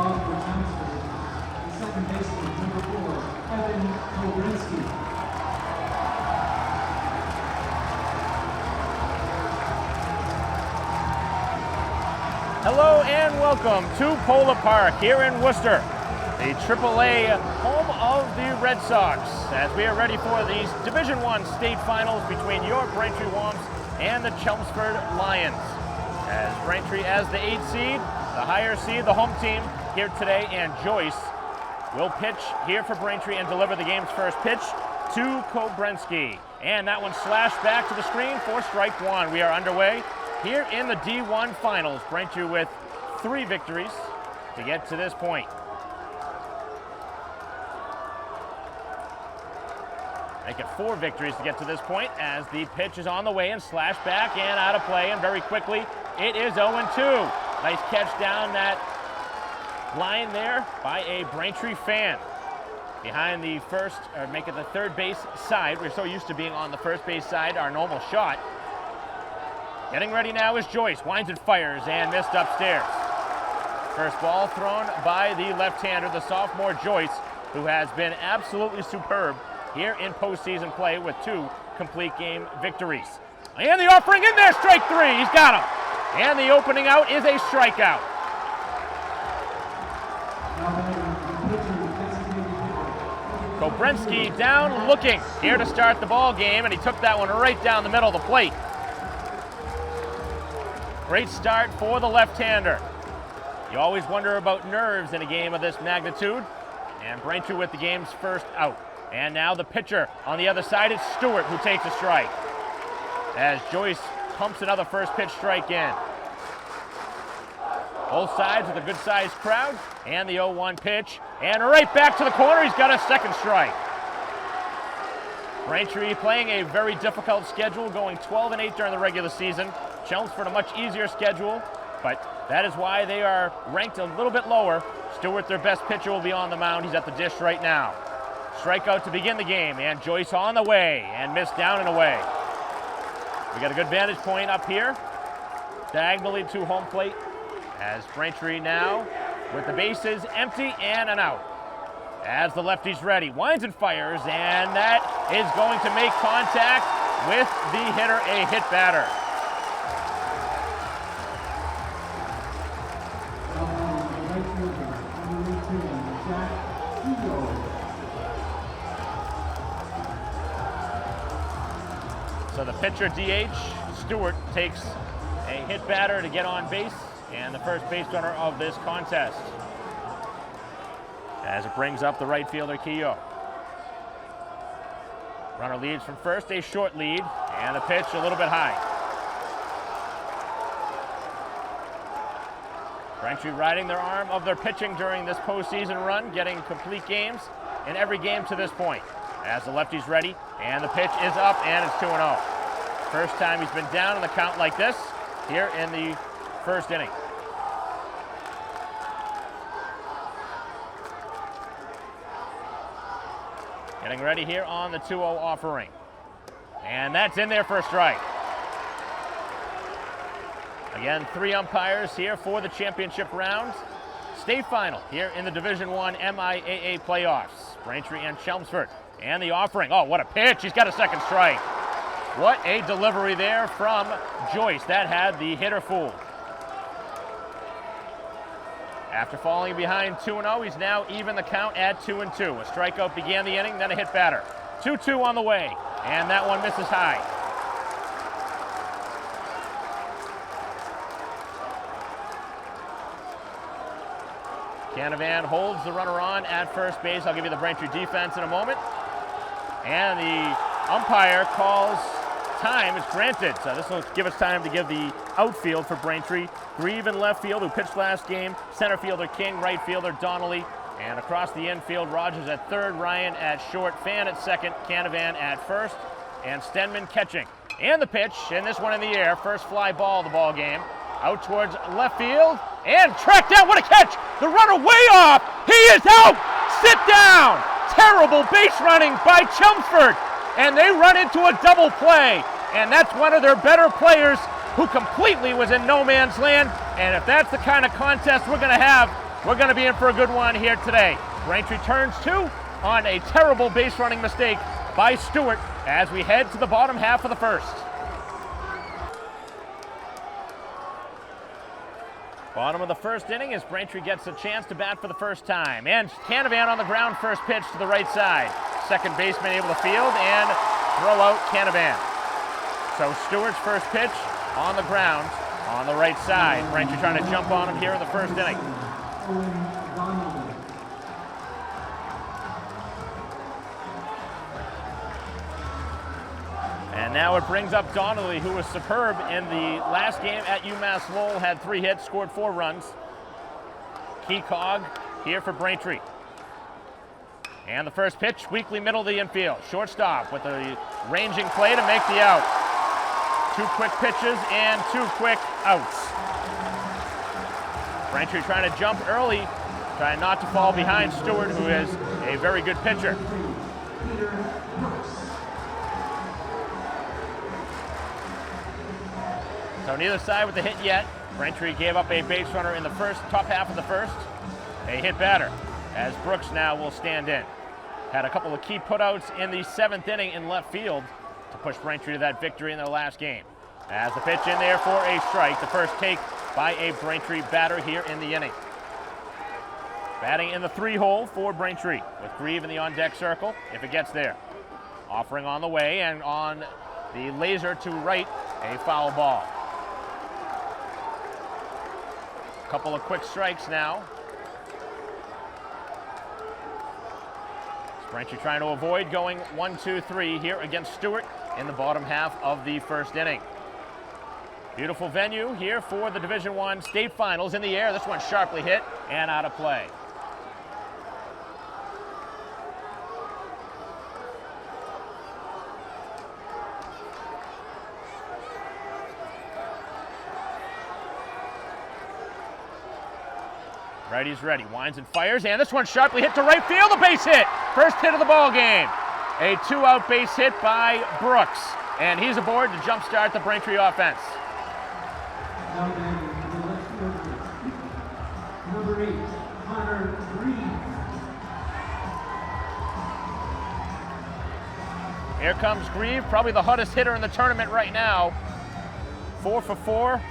Hello and welcome to Polar Park here in Worcester, the AAA home of the Red Sox, as we are ready for these Division I state finals between your Braintree Womps and the Chelmsford Lions. As Braintree as the 8th seed, the higher seed, the home team here today, and Joyce will pitch here for Braintree and deliver the game's first pitch to Kobrenski. And that one slashed back to the screen for strike one. We are underway here in the D1 finals. Braintree with 3 victories to get to this point. Make it 4 victories to get to this point as the pitch is on the way and slashed back and out of play, and very quickly it is 0-2. Nice catch down that line there by a Braintree fan. Behind the first, or make it the third base side. We're so used to being on the first base side, our normal shot. Getting ready now is Joyce, winds and fires, and missed upstairs. First ball thrown by the left-hander, the sophomore Joyce, who has been absolutely superb here in postseason play with 2 complete game victories. And the offering in there, strike 3, he's got him. And the opening out is a strikeout. Kobrenski down looking here to start the ball game, and he took that one right down the middle of the plate. Great start for the left-hander. You always wonder about nerves in a game of this magnitude, and Braintree with the game's first out. And now the pitcher on the other side is Stewart, who takes a strike as Joyce pumps another first pitch strike in. Both sides with a good-sized crowd, and the 0-1 pitch, and right back to the corner. He's got a second strike. Braintree playing a very difficult schedule, going 12-8 during the regular season. Chelmsford a much easier schedule, but that is why they are ranked a little bit lower. Stewart, their best pitcher, will be on the mound. He's at the dish right now. Strikeout to begin the game, and Joyce on the way, and missed down and away. We got a good vantage point up here, diagonally to home plate, as Braintree now with the bases empty and an out. As the lefty's ready, winds and fires, and that is going to make contact with the hitter, a hit batter. So the pitcher DH, Stewart, takes a hit batter to get on base, and the first base runner of this contest, as it brings up the right fielder, Keogh. Runner leads from first, a short lead, and the pitch a little bit high. Braintree riding their arm of their pitching during this postseason run, getting complete games in every game to this point. As the lefty's ready, and the pitch is up, and it's 2-0. First time he's been down in the count like this here in the first inning. Getting ready here on the 2-0 offering. And that's in there for a strike. Again, 3 umpires here for the championship round. State final here in the Division I MIAA playoffs. Braintree and Chelmsford. And the offering. Oh, what a pitch. He's got a second strike. What a delivery there from Joyce. That had the hitter fooled. After falling behind 2-0, he's now even the count at 2-2. A strikeout began the inning, then a hit batter. 2-2 on the way, and that one misses high. Canavan holds the runner on at first base. I'll give you the Braintree defense in a moment. And the umpire calls time is granted. So this will give us time to give the outfield for Braintree. Grieve in left field, who pitched last game. Center fielder King, right fielder Donnelly. And across the infield, Rogers at third, Ryan at short, Fan at second, Canavan at first, and Stenman catching. And the pitch, and this one in the air. First fly ball of the ball game. Out towards left field, and tracked down. What a catch! The runner way off! He is out! Sit down! Terrible base running by Chelmsford, and they run into a double play, and that's one of their better players who completely was in no man's land. And if that's the kind of contest we're going to have we're going to be in for a good one here today. Braintree turns 2 on a terrible base running mistake by Stewart as we head to the bottom half of the first. Bottom of the first inning as Braintree gets a chance to bat for the first time. And Canavan on the ground, first pitch to the right side. Second baseman able to field and throw out Canavan. So Stewart's first pitch on the ground on the right side. Braintree trying to jump on him here in the first inning. And now it brings up Donnelly, who was superb in the last game at UMass Lowell, had 3 hits, scored 4 runs. Key cog here for Braintree. And the first pitch, weakly middle of the infield. Shortstop with a ranging play to make the out. 2 quick pitches and 2 quick outs. Braintree trying to jump early, trying not to fall behind Stewart, who is a very good pitcher. So neither side with the hit yet. Braintree gave up a base runner in the top half of the first. A hit batter, as Brooks now will stand in. Had a couple of key putouts in the 7th inning in left field to push Braintree to that victory in their last game. As the pitch in there for a strike, the first take by a Braintree batter here in the inning. Batting in the 3-hole for Braintree, with Grieve in the on-deck circle, if it gets there. Offering on the way, and on the laser to right, a foul ball. Couple of quick strikes now. Braintree trying to avoid going 1-2-3 here against Stewart in the bottom half of the first inning. Beautiful venue here for the Division I state finals. In the air, this one sharply hit and out of play. Righty's ready, winds and fires, and this one sharply hit to right field, a base hit. First hit of the ball game. A 2-out base hit by Brooks, and he's aboard to jumpstart the Braintree offense. Number 8, Connor Reed. Here comes Grieve, probably the hottest hitter in the tournament right now. 4 for 4,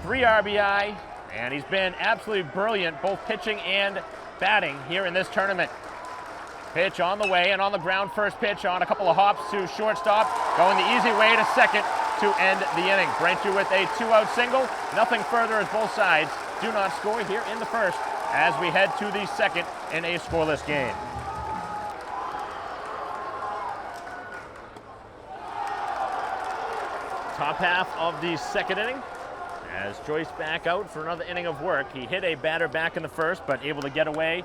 3 RBI. And he's been absolutely brilliant, both pitching and batting here in this tournament. Pitch on the way and on the ground, first pitch on a couple of hops to shortstop, going the easy way to second to end the inning. Braintree with a 2-out single. Nothing further as both sides do not score here in the first as we head to the second in a scoreless game. Top half of the second inning. As Joyce back out for another inning of work. He hit a batter back in the first, but able to get away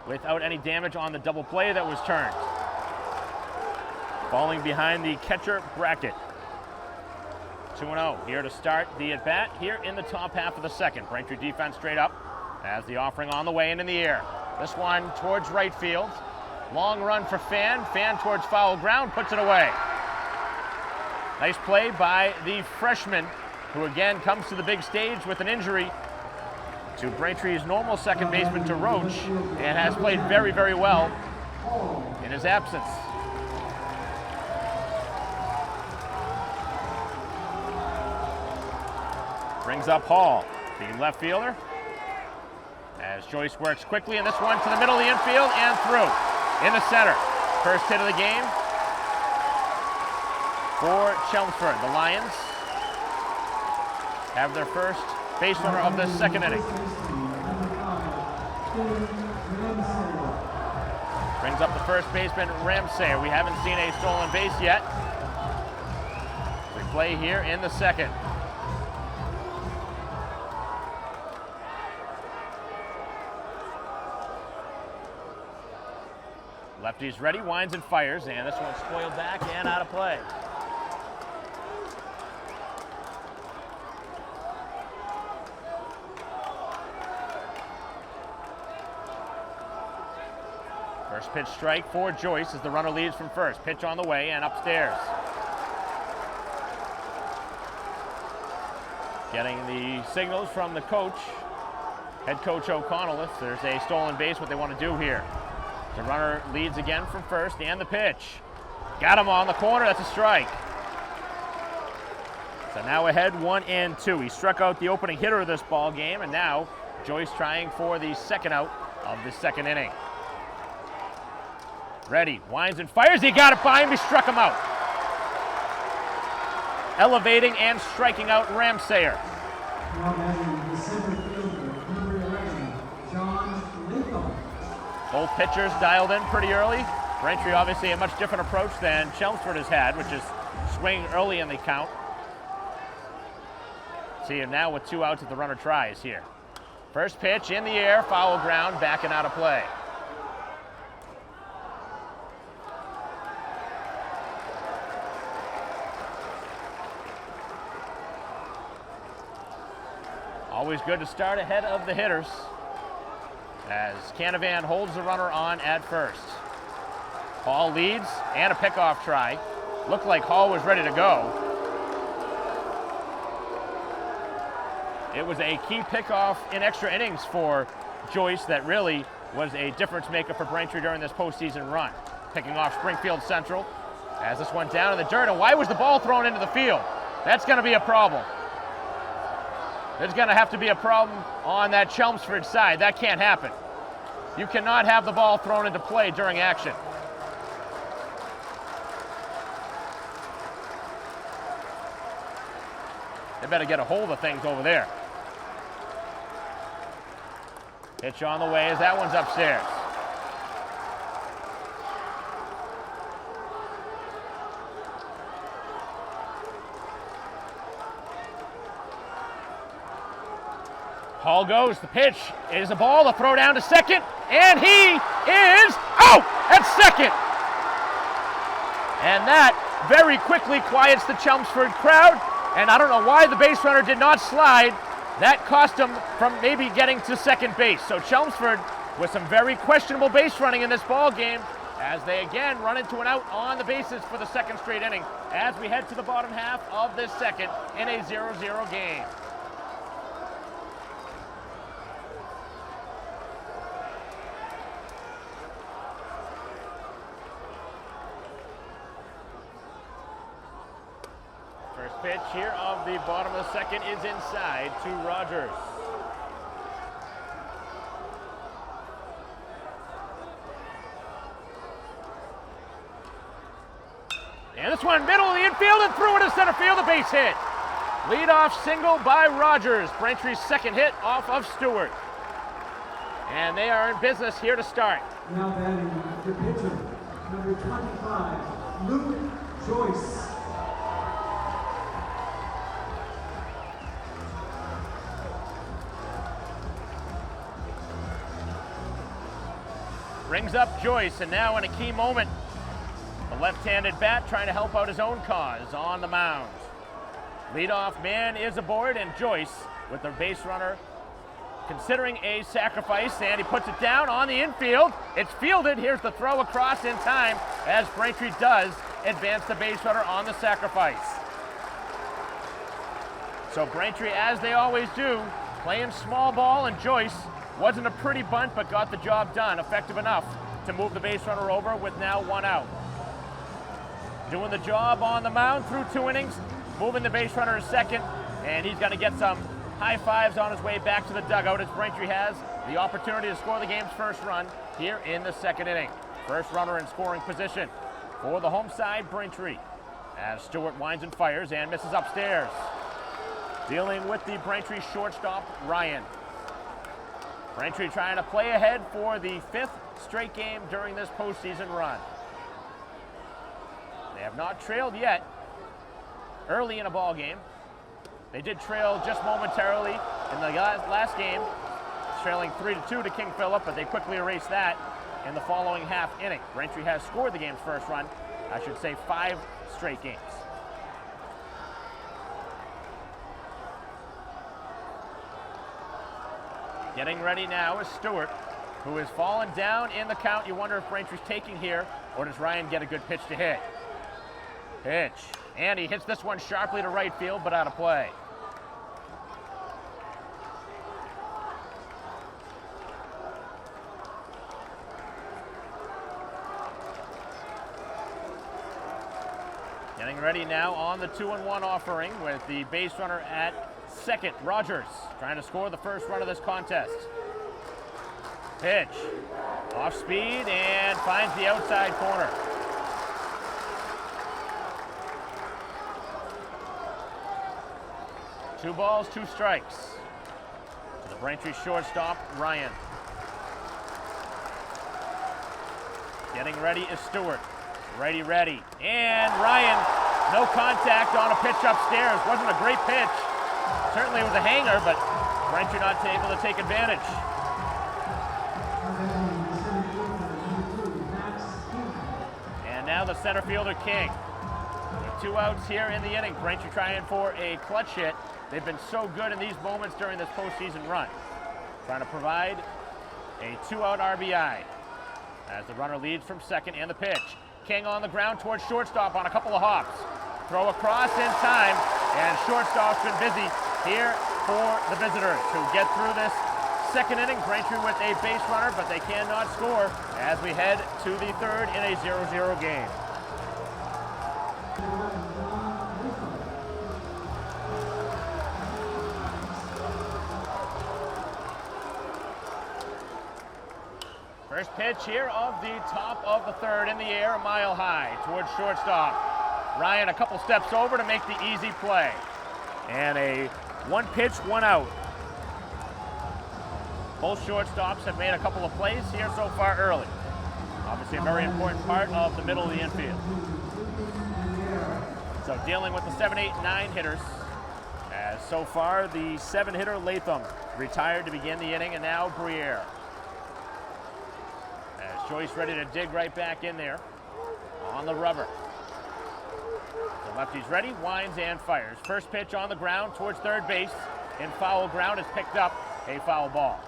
without any damage on the double play that was turned. Falling behind the catcher bracket. 2-0 here to start the at-bat here in the top half of the second. Braintree defense straight up as the offering on the way and in the air. This one towards right field. Long run for Fan. Fan towards foul ground, puts it away. Nice play by the freshman, who again comes to the big stage with an injury to Braintree's normal second baseman, to Roach, and has played very, very well in his absence. Brings up Hall, the left fielder, as Joyce works quickly, and this one to the middle of the infield and through in the center. First hit of the game for Chelmsford. The Lions have their first base runner of this second inning. Brings up the first baseman, Ramsay. We haven't seen a stolen base yet. We play here in the second. Lefty's ready, winds and fires, and this one's spoiled back and out of play. First pitch strike for Joyce as the runner leads from first. Pitch on the way and upstairs. Getting the signals from the coach head coach O'Connell, if there's a stolen base, what they want to do here. The runner leads again from first, and the pitch. Got him on the corner, that's a strike. So now ahead 1-2. He struck out the opening hitter of this ball game, and now Joyce trying for the second out of the second inning. Ready, winds and fires, he got it by him, he struck him out. Elevating and striking out Ramsayer. Both pitchers dialed in pretty early. Braintree obviously a much different approach than Chelmsford has had, which is swing early in the count. See him now with 2 outs at the runner tries here. First pitch in the air, foul ground, backing out of play. Always good to start ahead of the hitters as Canavan holds the runner on at first. Hall leads and a pickoff try. Looked like Hall was ready to go. It was a key pickoff in extra innings for Joyce that really was a difference maker for Braintree during this postseason run. Picking off Springfield Central as this went down in the dirt. And why was the ball thrown into the field? That's going to be a problem. There's going to have to be a problem on that Chelmsford side. That can't happen. You cannot have the ball thrown into play during action. They better get a hold of things over there. Pitch on the way as that one's upstairs. Hall goes, the pitch is a ball, to throw down to second, and he is out at second. And that very quickly quiets the Chelmsford crowd, and I don't know why the base runner did not slide. That cost him from maybe getting to second base. So Chelmsford with some very questionable base running in this ball game as they again run into an out on the bases for the second straight inning as we head to the bottom half of this second in a 0-0 game. First pitch here of the bottom of the second is inside to Rogers. And this one middle of the infield and threw into center field, a base hit. Leadoff single by Rogers. Braintree's second hit off of Stewart. And they are in business here to start. Now batting the pitcher, number 25, Luke Joyce. Brings up Joyce, and now in a key moment, the left-handed bat trying to help out his own cause on the mound. Leadoff man is aboard, and Joyce with the base runner considering a sacrifice, and he puts it down on the infield. It's fielded. Here's the throw across in time as Braintree does advance the base runner on the sacrifice. So Braintree, as they always do, playing small ball, and Joyce wasn't a pretty bunt, but got the job done, effective enough to move the base runner over with now 1 out. Doing the job on the mound through 2 innings, moving the base runner to second, and he's going to get some high fives on his way back to the dugout as Braintree has the opportunity to score the game's first run here in the second inning. First runner in scoring position for the home side, Braintree, as Stewart winds and fires and misses upstairs. Dealing with the Braintree shortstop, Ryan. Braintree trying to play ahead for the 5th straight game during this postseason run. They have not trailed yet early in a ball game. They did trail just momentarily in the last game, trailing 3-2 to King Philip, but they quickly erased that in the following half inning. Braintree has scored the game's first run, I should say 5 straight games. Getting ready now is Stewart, who has fallen down in the count. You wonder if Braintree's taking here, or does Ryan get a good pitch to hit? Pitch, and he hits this one sharply to right field, but out of play. Getting ready now on the 2-1 offering with the base runner at second. Rogers trying to score the first run of this contest. Pitch. Off speed and finds the outside corner. Two balls, two strikes. To the Braintree shortstop, Ryan. Getting ready is Stewart. Ready. And Ryan, no contact on a pitch upstairs. Wasn't a great pitch. Certainly it was a hanger, but Braintree not able to take advantage. And now the center fielder, King. With 2 outs here in the inning. Braintree trying for a clutch hit. They've been so good in these moments during this postseason run. Trying to provide a 2-out RBI. As the runner leads from second, and the pitch. King on the ground towards shortstop on a couple of hops. Throw across in time, and shortstop's been busy here for the visitors who get through this second inning. Braintree with a base runner, but they cannot score as we head to the third in a 0-0 game. First pitch here of the top of the third in the air, a mile high towards shortstop. Ryan a couple steps over to make the easy play. And a 1 pitch, 1 out. Both shortstops have made a couple of plays here so far early. Obviously a very important part of the middle of the infield. So dealing with the 7, 8, 9 hitters. As so far the 7-hitter Latham retired to begin the inning, and now Briere. Joyce ready to dig right back in there on the rubber. The lefty's ready, winds and fires. First pitch on the ground towards third base. In foul ground is picked up, a foul ball.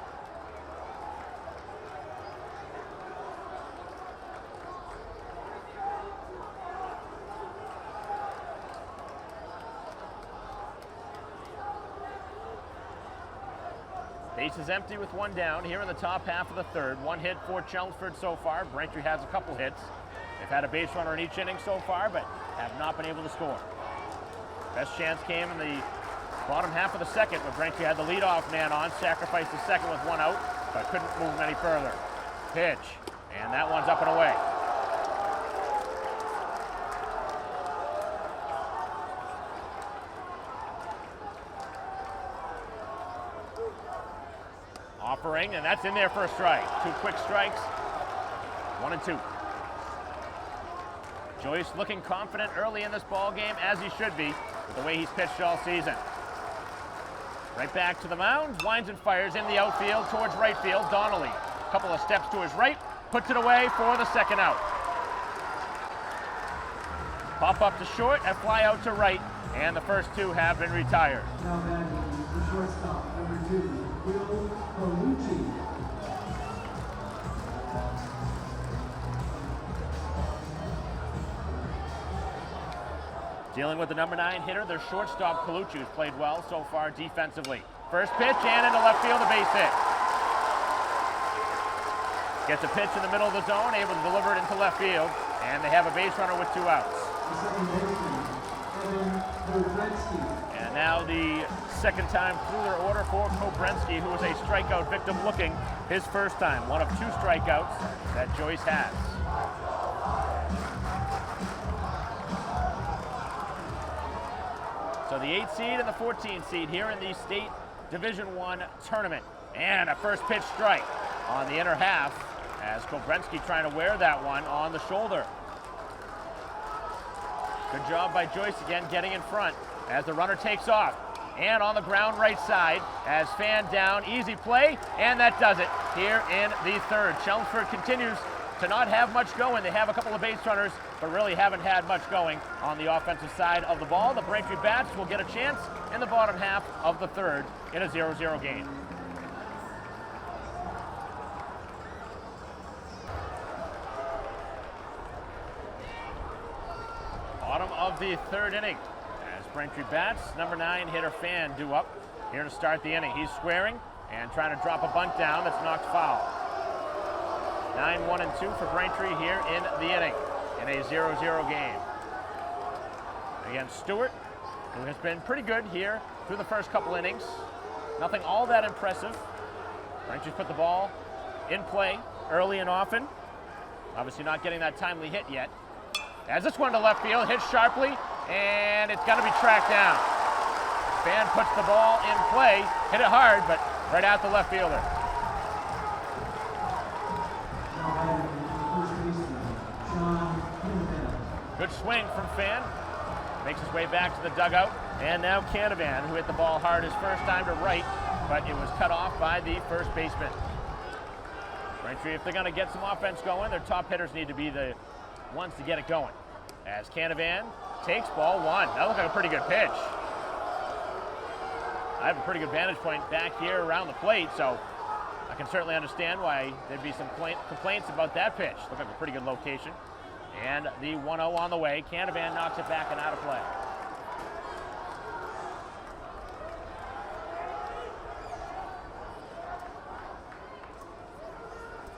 Base is empty with 1 down here in the top half of the third. 1 hit for Chelmsford so far. Braintree has a couple hits. They've had a base runner in each inning so far, but have not been able to score. Best chance came in the bottom half of the second when Braintree had the leadoff man on, sacrificed the second with 1 out, but couldn't move him any further. Pitch, and that one's up and away. Offering, and that's in there for a strike. 2 quick strikes, 1 and 2. Joyce looking confident early in this ball game, as he should be, with the way he's pitched all season. Right back to the mound, winds and fires in the outfield towards right field. Donnelly, a couple of steps to his right, puts it away for the second out. Pop up to short and fly out to right, and the first 2 have been retired. Now batting the shortstop, number 2, Will Colucci. Dealing with the number 9 hitter, their shortstop Colucci, who's played well so far defensively. First pitch and into left field, a base hit. Gets a pitch in the middle of the zone, able to deliver it into left field, and they have a base runner with 2 outs. And now the second time through their order for Kobrensky, who was a strikeout victim looking his first time. 1 of 2 strikeouts that Joyce has. So the 8 seed and the 14 seed here in the state Division I tournament. And a first pitch strike on the inner half as Kobrensky trying to wear that one on the shoulder. Good job by Joyce again getting in front as the runner takes off. And on the ground right side as fan down, easy play, and that does it here in the third. Chelmsford continues to not have much going. They have a couple of base runners, but really haven't had much going on the offensive side of the ball. The Braintree Bats will get a chance in the bottom half of the third in a 0-0 game. Bottom of the third inning as Braintree Bats, number 9 hitter Fan due up here to start the inning. He's squaring and trying to drop a bunt down that's knocked foul. 9-1 and 2 for Braintree here in the inning in a 0-0 game. against Stewart, who has been pretty good here through the first couple innings. Nothing all that impressive. Braintree's put the ball in play early and often. Obviously not getting that timely hit yet. As this one to left field, hits sharply, and it's going to be tracked down. Fan puts the ball in play, hit it hard, but right at the left fielder. Good swing from Fan. Makes his way back to the dugout. And now Canavan, who hit the ball hard his first time to right, but it was cut off by the first baseman. Braintree, if they're going to get some offense going, their top hitters need to be the ones to get it going. As Canavan takes ball one. That looked like a pretty good pitch. I have a pretty good vantage point back here around the plate, so I can certainly understand why there'd be some complaints about that pitch. Looked like a pretty good location. And the 1-0 on the way. Canavan knocks it back and out of play.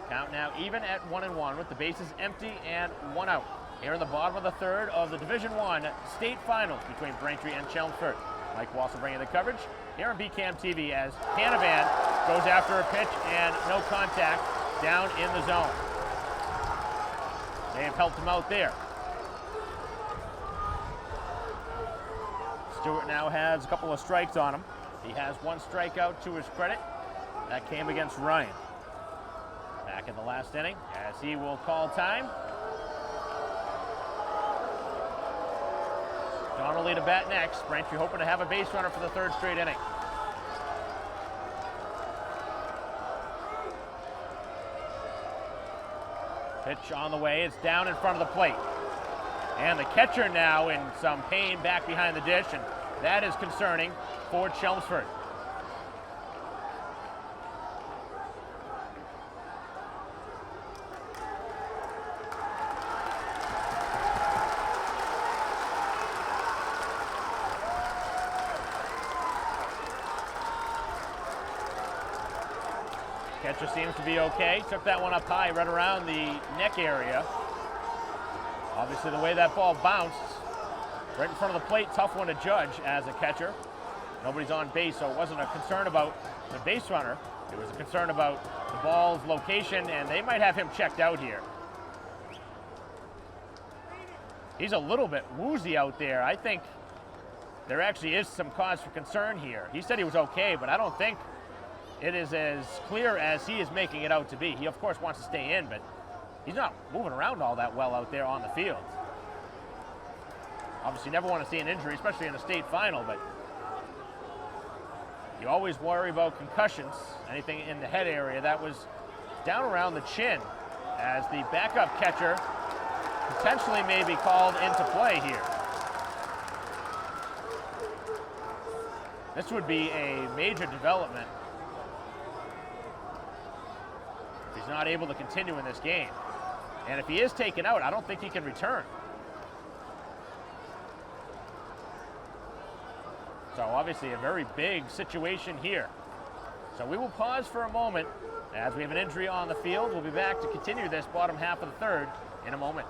Count now even at 1-1 with the bases empty and one out. Here in the bottom of the third of the Division I state finals between Braintree and Chelmsford. Mike Walser bringing the coverage here on BCAM TV as Canavan goes after a pitch and no contact down in the zone. They have helped him out there. Stewart now has a couple of strikes on him. He has one strikeout to his credit. That came against Ryan. Back in the last inning as he will call time. Donnelly to bat next. Braintree hoping to have a base runner for the third straight inning. Pitch on the way. It's down in front of the plate. And the catcher now in some pain back behind the dish, and that is concerning for Chelmsford. Catcher seems to be okay. Took that one up high, right around the neck area. Obviously, the way that ball bounced, right in front of the plate, tough one to judge as a catcher. Nobody's on base, so it wasn't a concern about the base runner. It was a concern about the ball's location, and they might have him checked out here. He's a little bit woozy out there. I think there actually is some cause for concern here. He said he was okay, but I don't think it is as clear as he is making it out to be. He, of course, wants to stay in, but he's not moving around all that well out there on the field. Obviously, you never want to see an injury, especially in a state final, but you always worry about concussions, anything in the head area. That was down around the chin as the backup catcher potentially may be called into play here. This would be a major development if he's not able to continue in this game. And if he is taken out, I don't think he can return. So obviously a very big situation here. So we will pause for a moment as we have an injury on the field. We'll be back to continue this bottom half of the third in a moment.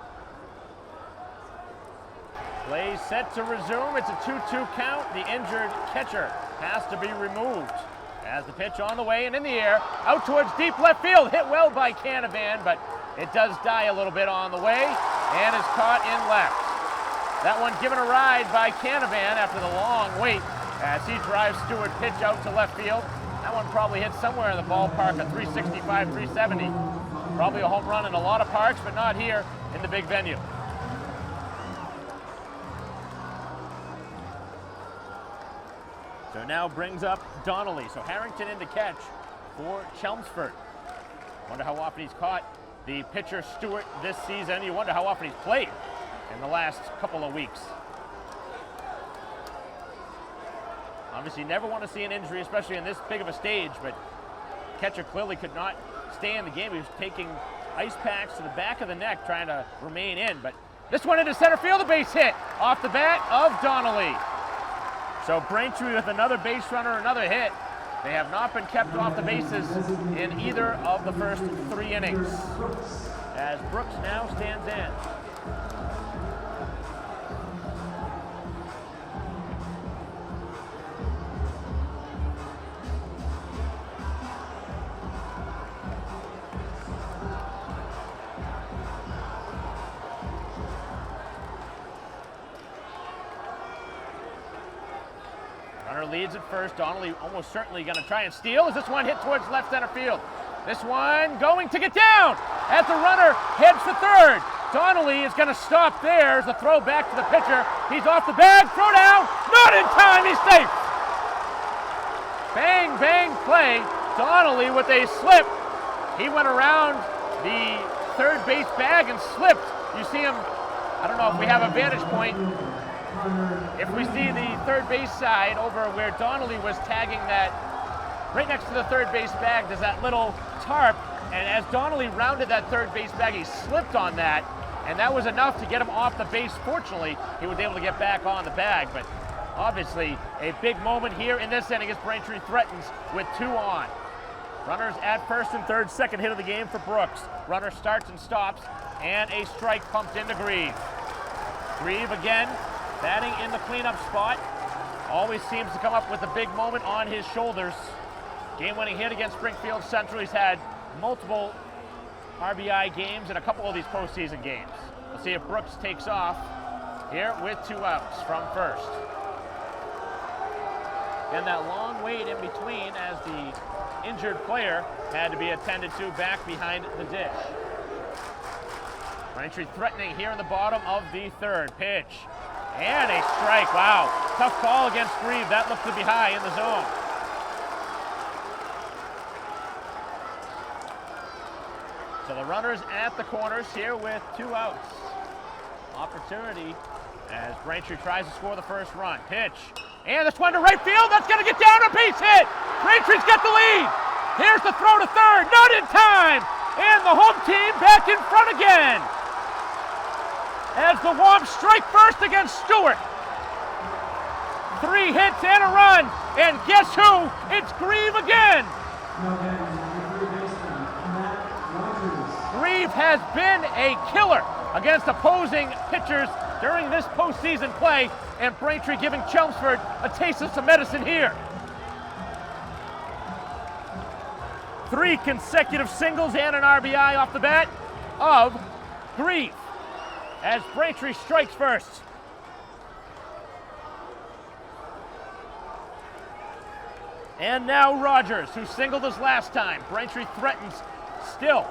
Play set to resume. It's a 2-2 count. The injured catcher has to be removed. As the pitch on the way and in the air, out towards deep left field. Hit well by Canavan, but it does die a little bit on the way and is caught in left. That one given a ride by Canavan after the long wait as he drives Stewart pitch out to left field. That one probably hit somewhere in the ballpark of 365, 370. Probably a home run in a lot of parks, but not here in the big venue. So now brings up Donnelly. So Harrington in to catch for Chelmsford. Wonder how often he's caught the pitcher Stewart this season. You wonder how often he's played in the last couple of weeks. Obviously, you never want to see an injury, especially in this big of a stage, but catcher clearly could not stay in the game. He was taking ice packs to the back of the neck, trying to remain in. But this one into center field, a base hit off the bat of Donnelly. So Braintree with another base runner, another hit. They have not been kept off the bases in either of the first three innings. As Brooks now stands in. leads at first. Donnelly almost certainly going to try and steal as this one hit towards left center field. This one going to get down as the runner heads for third. Donnelly is going to stop there as a throw back to the pitcher. He's off the bag, throw down, not in time, he's safe. Bang, bang play. Donnelly with a slip. He went around the third base bag and slipped. You see him, I don't know if we have a vantage point. If we see the third base side over where Donnelly was tagging that, right next to the third base bag, there's that little tarp. And as Donnelly rounded that third base bag, he slipped on that. And that was enough to get him off the base. Fortunately, he was able to get back on the bag. But obviously, a big moment here in this inning as Braintree threatens with 2 on. Runners at first and third, second hit of the game for Brooks. Runner starts and stops, and a strike pumped into Grieve. Grieve again, batting in the cleanup spot. Always seems to come up with a big moment on his shoulders. Game-winning hit against Springfield Central. He's had multiple RBI games in a couple of these postseason games. We'll see if Brooks takes off here with 2 outs from first. And that long wait in between as the injured player had to be attended to back behind the dish. Braintree threatening here in the bottom of the third. Pitch. And a strike. Wow. Tough call against Grieve. That looked to be high in the zone. So the runners at the corners here with 2 outs. Opportunity as Braintree tries to score the first run. Pitch. And this one to right field. That's going to get down, a base hit. Braintree's got the lead. Here's the throw to third. Not in time. And the home team back in front again. As the Wombs strike first against Stewart. 3 hits and a run. And guess who? It's Grieve again. Grieve has been a killer against opposing pitchers during this postseason play, and Braintree giving Chelmsford a taste of some medicine here. 3 consecutive singles and an RBI off the bat of Grieve as Braintree strikes first. And now Rogers, who singled us last time. Braintree threatens still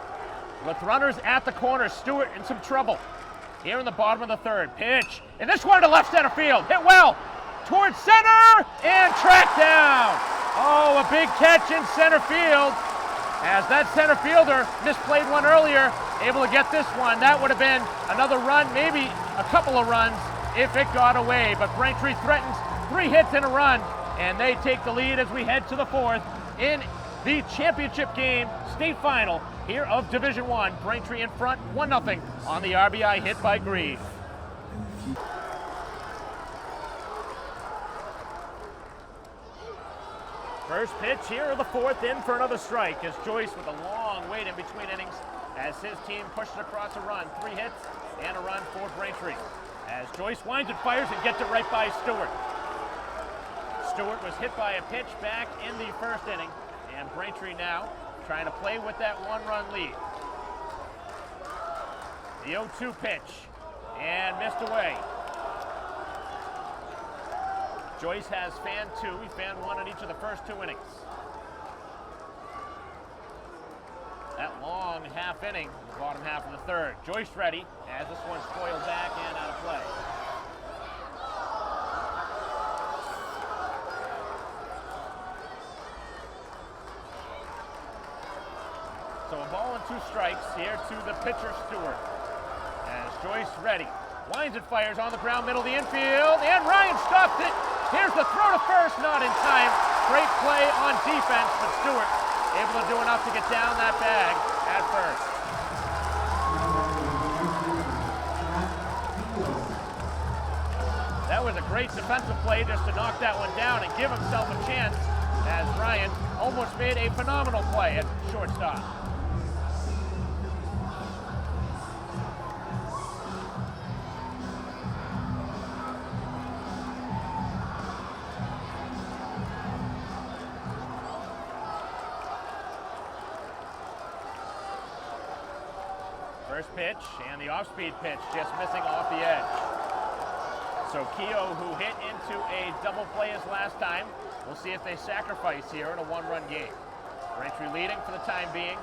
with runners at the corner. Stewart in some trouble here in the bottom of the third. Pitch, and this one to left center field. Hit well towards center and tracked down. Oh, a big catch in center field as that center fielder misplayed one earlier, able to get this one. That would have been another run, maybe a couple of runs if it got away. But Braintree threatens 3 hits and a run, and they take the lead as we head to the 4th in the championship game, state final here of Division I. Braintree in front, 1-0 on the RBI hit by Grieve. First pitch here of the 4th, in for another strike as Joyce with a long wait in between innings as his team pushes across a run. 3 hits and a run for Braintree. As Joyce winds and fires and gets it right by Stewart. Stewart was hit by a pitch back in the first inning, and Braintree now trying to play with that 1-run lead. The 0-2 pitch, and missed away. Joyce has fanned 2. He fanned 1 in each of the first 2 innings. That long half inning, the bottom half of the third. Joyce ready as this one's foiled back and out of play. So a ball and 2 strikes here to the pitcher Stewart. As Joyce ready. Winds and fires on the ground, middle of the infield, and Ryan stops it. Here's the throw to first, not in time. Great play on defense, but Stewart able to do enough to get down that bag at first. That was a great defensive play just to knock that one down and give himself a chance as Ryan almost made a phenomenal play at shortstop. First pitch and the off-speed pitch just missing off the edge. So Keogh, who hit into a double play his last time, we'll see if they sacrifice here in a one-run game. Braintree leading for the time being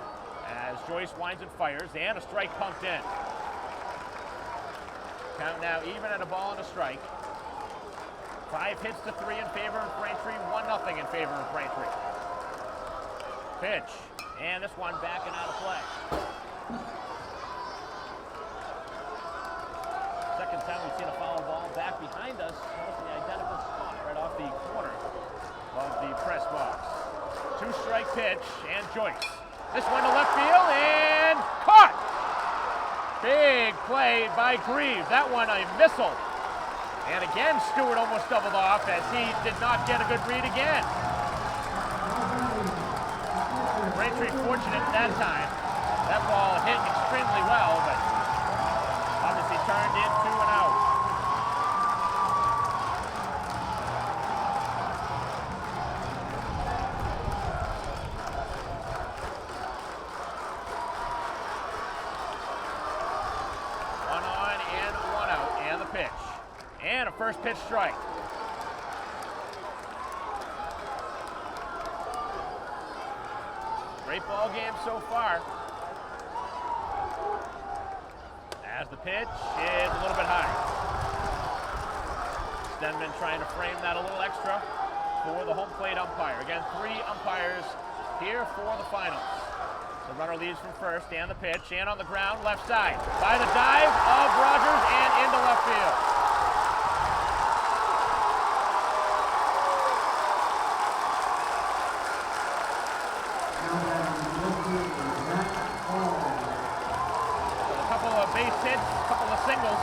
as Joyce winds and fires, and a strike pumped in. Count now even at a ball and a strike. 5 hits to 3 in favor of Braintree, 1-0 in favor of Braintree. Pitch, and this one back and out of play. Second time we've seen a foul ball back behind us, almost in the identical spot, right off the corner of the press box. 2-strike pitch, and Joyce. This one to left field, and caught! Big play by Greaves. That one a missile. And again, Stewart almost doubled off as he did not get a good read again. Braintree fortunate that time. That ball hit extremely well, but obviously turned into an out. One on and one out, and the pitch. And a first pitch strike. Great ball game so far. As the pitch is a little bit high. Stenman trying to frame that a little extra for the home plate umpire. Again, 3 umpires here for the finals. The runner leads from first, and the pitch, and on the ground, left side. By the dive of Rogers and into left field. Base hits, a couple of singles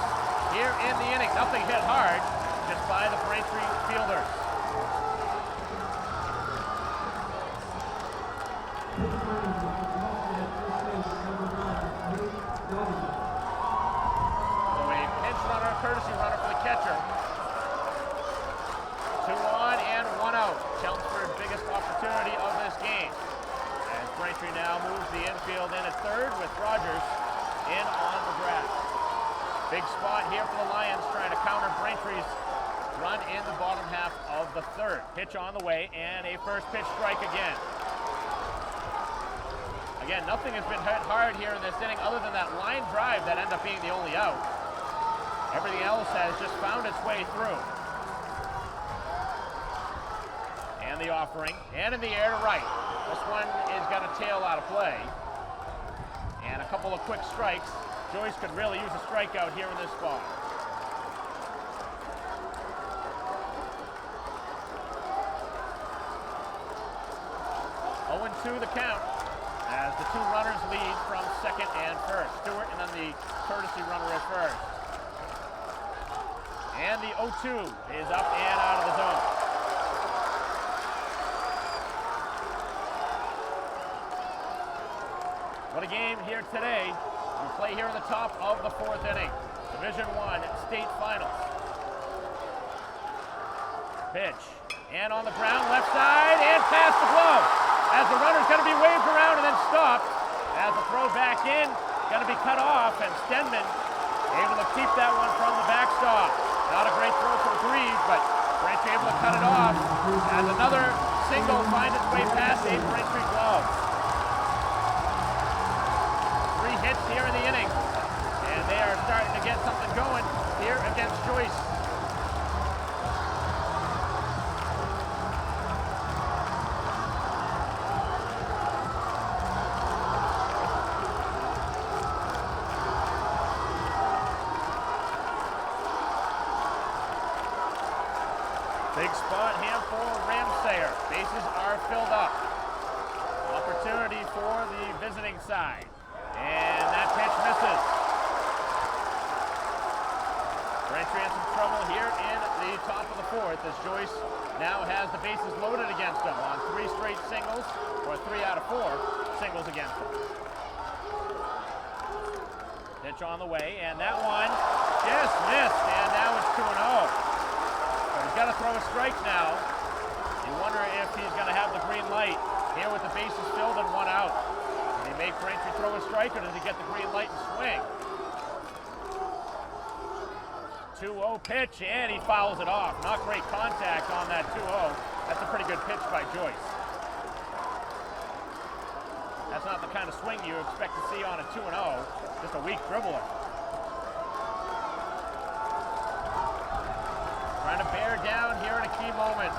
here in the inning. Nothing hit hard, just by the Braintree fielders. So a pinch runner, courtesy runner for the catcher. 2 on and 1 out. Chelmsford's biggest opportunity of this game. As Braintree now moves the infield in at third with Rogers in on the grass. Big spot here for the Lions trying to counter Braintree's run in the bottom half of the third. Pitch on the way and a first pitch strike again. Again, nothing has been hit hard here in this inning other than that line drive that ended up being the only out. Everything else has just found its way through. And the offering, and in the air to right. This one is going to tail out of play. And a couple of quick strikes. Joyce could really use a strikeout here in this spot. 0-2 the count as the 2 runners lead from second and first. Stewart and then the courtesy runner at first. And the 0-2 is up and out of the zone. What a game here today. We play here in the top of the 4th inning. Division I state finals. Pitch. And on the ground, left side, and past the glove. As the runner's going to be waved around and then stopped. As the throw back in, going to be cut off, and Stenman able to keep that one from the backstop. Not a great throw from Greaves, but Braintree able to cut it off. As another single finds its way past a Braintree glove. 3 hits here in the inning, and they are starting to get something going here against Joyce. Big spot, handful, Ramsayer. Bases are filled up. Opportunity for the visiting side. And that pitch misses. Braintree in some trouble here in the top of the 4th as Joyce now has the bases loaded against him on 3 straight singles, or 3 out of 4 singles against him. Pitch on the way, and that one just missed, and now it's 2-0. So he's got to throw a strike now. You wonder if he's going to have the green light here with the bases filled and 1 out. Does he make Braintree throw a strike, or does he get the green light and swing? 2 2-0 pitch, and he fouls it off. Not great contact on that 2-0. That's a pretty good pitch by Joyce. That's not the kind of swing you expect to see on a 2-0, just a weak dribbler. Trying to bear down here in a key moment.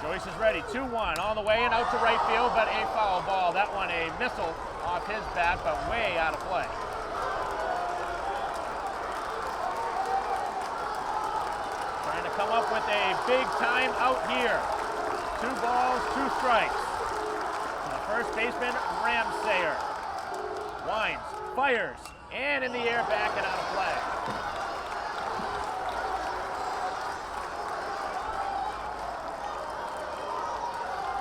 Joyce is ready, 2-1 on the way and out to right field, but a foul ball. That one a missile off his bat, but way out of play. Trying to come up with a big time out here. 2 balls, 2 strikes. To the first baseman, Ramsayer. Winds, fires, and in the air, back and out of play.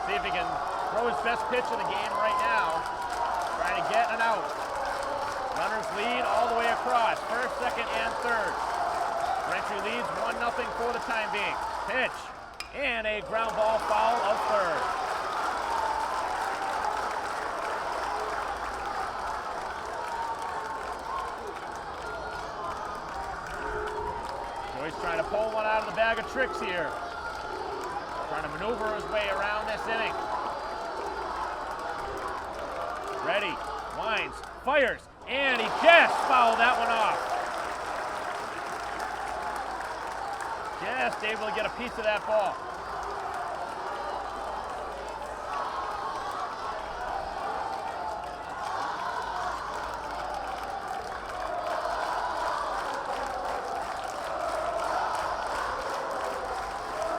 See if he can throw his best pitch of the game right now. Trying to get an out. Runners lead all the way across. First, second, and third. Braintree leads 1-0 for the time being. Pitch. And a ground ball foul of third. Joyce trying to pull one out of the bag of tricks here. Trying to maneuver his way around this inning. Ready, winds, fires, and he just fouled that one off. Just able to get a piece of that ball.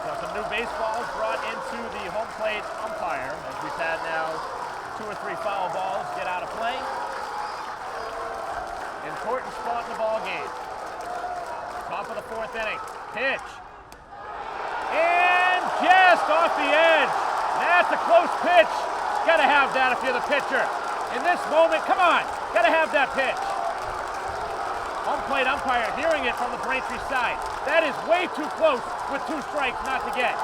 So some new baseballs brought into the home plate umpire, as we've had now 2 or 3 foul balls get out of play. Important spot in the ball game. Top of the 4th inning. Pitch. And just off the edge. That's a close pitch. Gotta have that if you're the pitcher. In this moment, come on, gotta have that pitch. Home plate umpire hearing it from the Braintree side. That is way too close with 2 strikes not to get.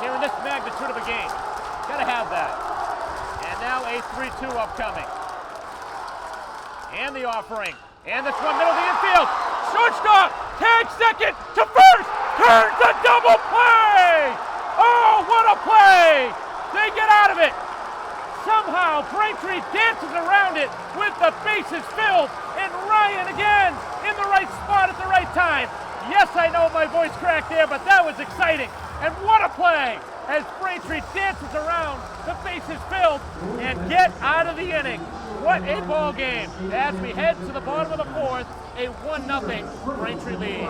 Here in this magnitude of a game. Gotta have that. And now a 3-2 upcoming. And the offering. And this one middle of the infield. Shortstop, tag second to first, turns a double play! Oh, what a play! They get out of it. Somehow Braintree dances around it with the bases filled, and Ryan again in the right spot at the right time. Yes, I know my voice cracked there, but that was exciting. And what a play as Braintree dances around, the bases filled, and get out of the inning. What a ball game as we head to the bottom of the 4th, a 1-0 Braintree lead.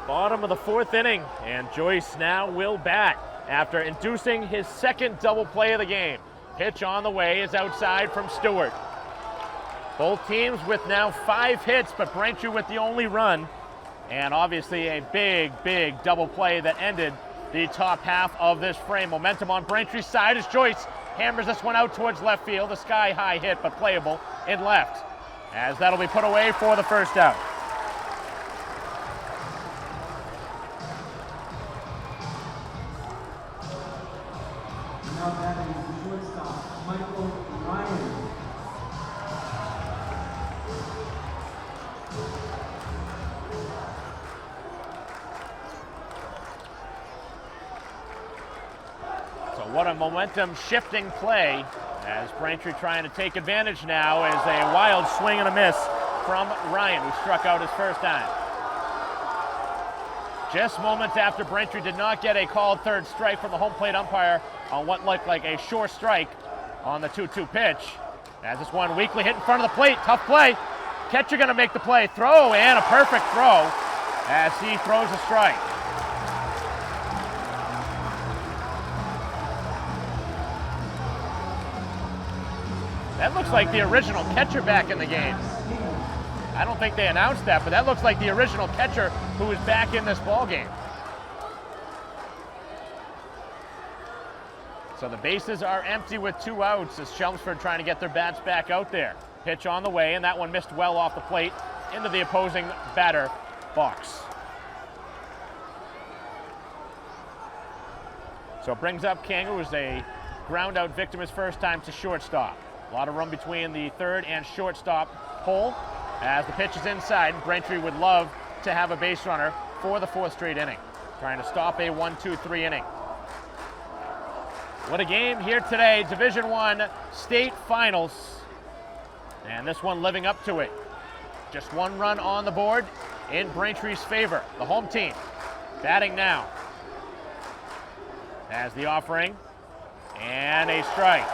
Bottom of the 4th inning, and Joyce now will bat after inducing his 2nd double play of the game. Pitch on the way is outside from Stewart. Both teams with now 5 hits, but Braintree with the only run. And obviously a big, big double play that ended the top half of this frame. Momentum on Braintree's side as Joyce hammers this one out towards left field. A sky-high hit, but playable in left, as that'll be put away for the first out. Now batting the shortstop, Michael Ryan. What a momentum shifting play as Braintree trying to take advantage now as a wild swing and a miss from Ryan, who struck out his first time. Just moments after Braintree did not get a called 3rd strike from the home plate umpire on what looked like a short strike on the 2-2 pitch. As this one weakly hit in front of the plate, tough play. Catcher gonna make the play, throw, and a perfect throw as he throws a strike. That looks like the original catcher back in the game. I don't think they announced that, but that looks like the original catcher who is back in this ball game. So the bases are empty with 2 outs as Chelmsford trying to get their bats back out there. Pitch on the way, and that one missed well off the plate into the opposing batter box. So it brings up King, who was a ground out victim his first time to shortstop. A lot of room between the third and shortstop hole as the pitch is inside. Braintree would love to have a base runner for the 4th straight inning, trying to stop a 1-2-3 inning. What a game here today, Division I state finals, and this one living up to it. Just 1 run on the board in Braintree's favor, the home team. Batting now as the offering, and a strike.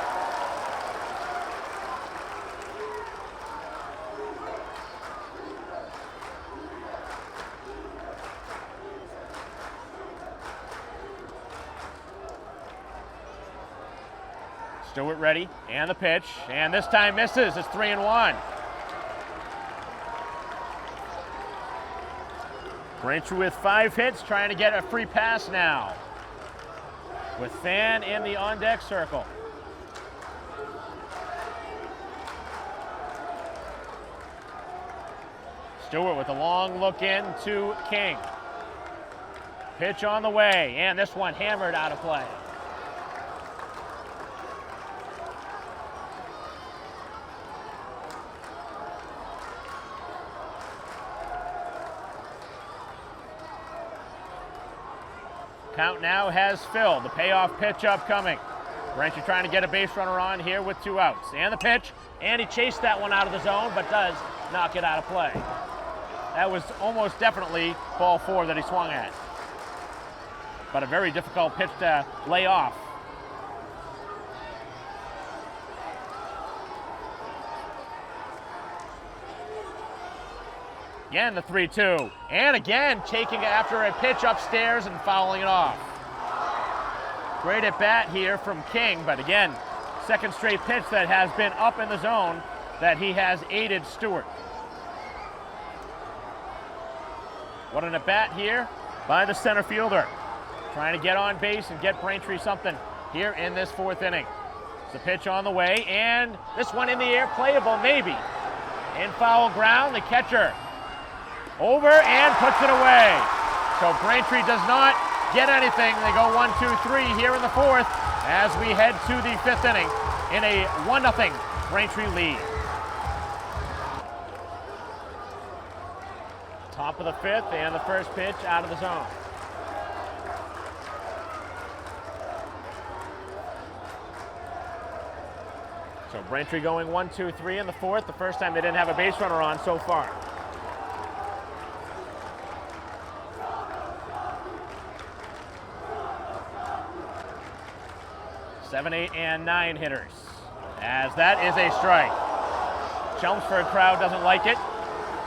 Stewart ready, and the pitch, and this time misses. It's 3-1. Braintree with 5 hits, trying to get a free pass now, with Fan in the on-deck circle. Stewart with a long look in to King. Pitch on the way, and this one hammered out of play. Count now has filled. The payoff pitch upcoming. Braintree trying to get a base runner on here with 2 outs. And the pitch, and he chased that one out of the zone, but does knock it out of play. That was almost definitely ball 4 that he swung at. But a very difficult pitch to lay off. Again, the 3-2. And again, taking after a pitch upstairs and fouling it off. Great at bat here from King, but again, 2nd straight pitch that has been up in the zone that he has aided Stewart. What an at bat here by the center fielder. Trying to get on base and get Braintree something here in this 4th inning. It's a pitch on the way, and this one in the air, playable maybe. In foul ground, the catcher over and puts it away. So Braintree does not get anything. They go 1-2-3 here in the 4th as we head to the 5th inning in a 1-0 Braintree lead. Top of the 5th and the first pitch out of the zone. So Braintree going 1-2-3 in the 4th, the first time they didn't have a base runner on so far. 7, 8, and 9 hitters, as that is a strike. Chelmsford crowd doesn't like it.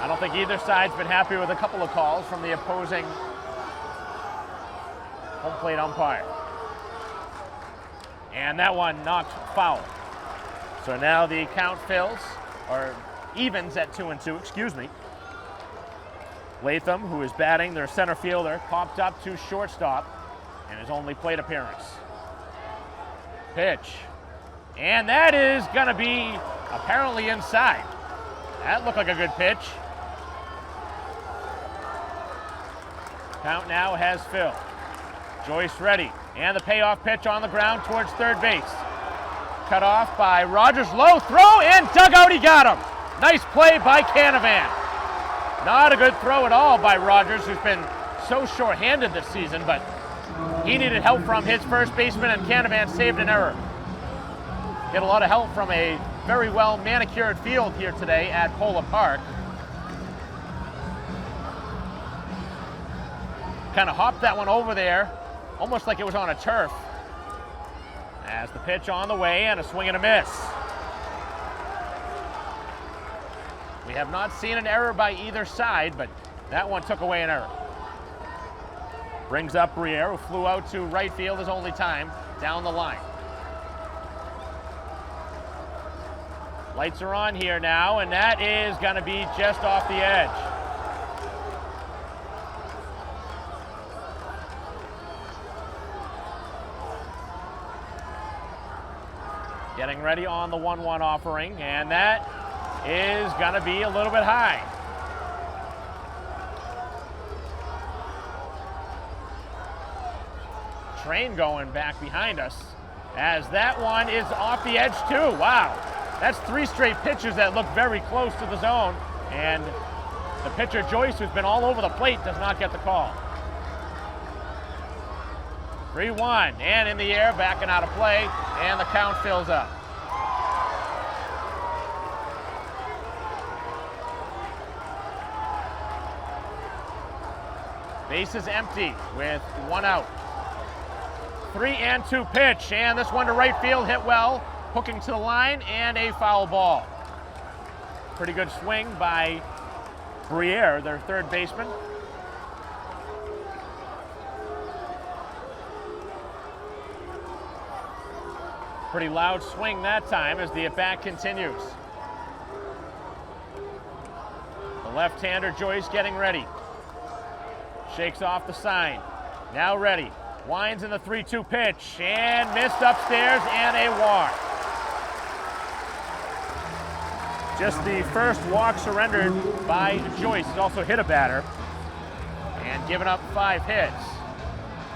I don't think either side's been happy with a couple of calls from the opposing home plate umpire. And that one knocked foul. So now the count fills, or evens at 2-2, excuse me. Latham, who is batting, their center fielder, popped up to shortstop in his only plate appearance. Pitch, and that is gonna be apparently inside. That looked like a good pitch. Count now has filled. Joyce ready, and the payoff pitch on the ground towards third base. Cut off by Rogers, low throw, and dug out, he got him. Nice play by Canavan. Not a good throw at all by Rogers, who's been so short-handed this season, but he needed help from his first baseman, and Canavan saved an error. Get a lot of help from a very well manicured field here today at Polo Park. Kind of hopped that one over there, almost like it was on a turf. As the pitch on the way, and a swing and a miss. We have not seen an error by either side, but that one took away an error. Brings up Briere, who flew out to right field his only time down the line. Lights are on here now, and that is going to be just off the edge. Getting ready on the 1-1 offering, and that is going to be a little bit high. Train going back behind us, as that one is off the edge too. Wow. That's 3 straight pitches that look very close to the zone, and the pitcher Joyce, who's been all over the plate, does not get the call. 3-1, and in the air, backing out of play, and the count fills up. Bases empty with 1 out. 3-2 pitch, and this one to right field, hit well, hooking to the line, and a foul ball. Pretty good swing by Briere, their third baseman. Pretty loud swing that time as the at-bat continues. The left-hander Joyce getting ready. Shakes off the sign. Now ready. Winds in the 3-2 pitch and missed upstairs and a walk. Just the first walk surrendered by Joyce. He's also hit a batter and given up 5 hits.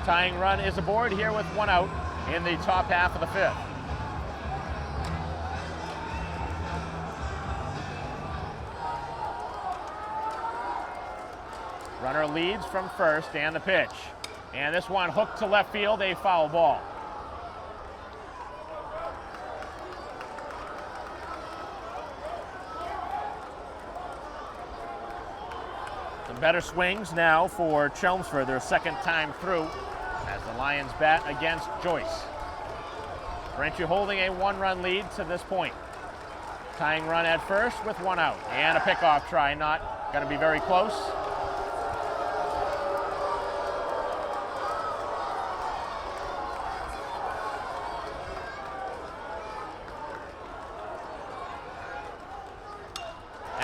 Tying run is aboard here with 1 out in the top half of the 5th. Runner leads from first, and the pitch. And this one hooked to left field, a foul ball. Some better swings now for Chelmsford, their second time through, as the Lions bat against Joyce. Braintree holding a 1-run lead to this point. Tying run at first with 1 out. And a pickoff try, not going to be very close.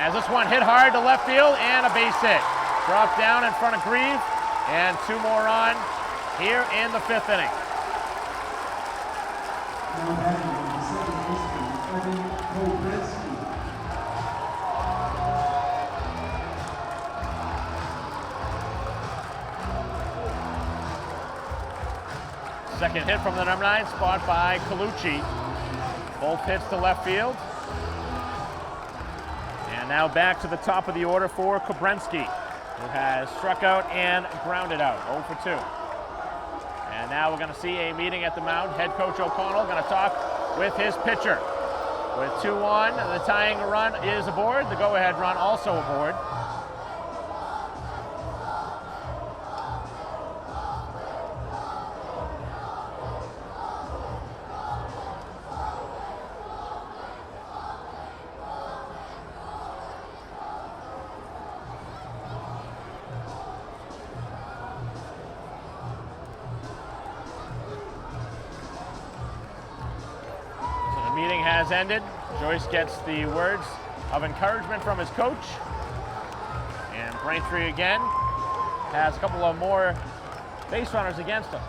As this one hit hard to left field and a base hit. Dropped down in front of Grieve, and 2 more on here in the 5th inning. Now batting the second baseman, Second hit from the number 9 spot by Colucci. Both hits to left field. And now back to the top of the order for Kobrensky, who has struck out and grounded out, 0 for 2. And now we're going to see a meeting at the mound. Head coach O'Connell going to talk with his pitcher. With 2 on, the tying run is aboard. The go-ahead run also aboard. Meeting has ended. Joyce gets the words of encouragement from his coach. And Braintree again has a couple of more base runners against him.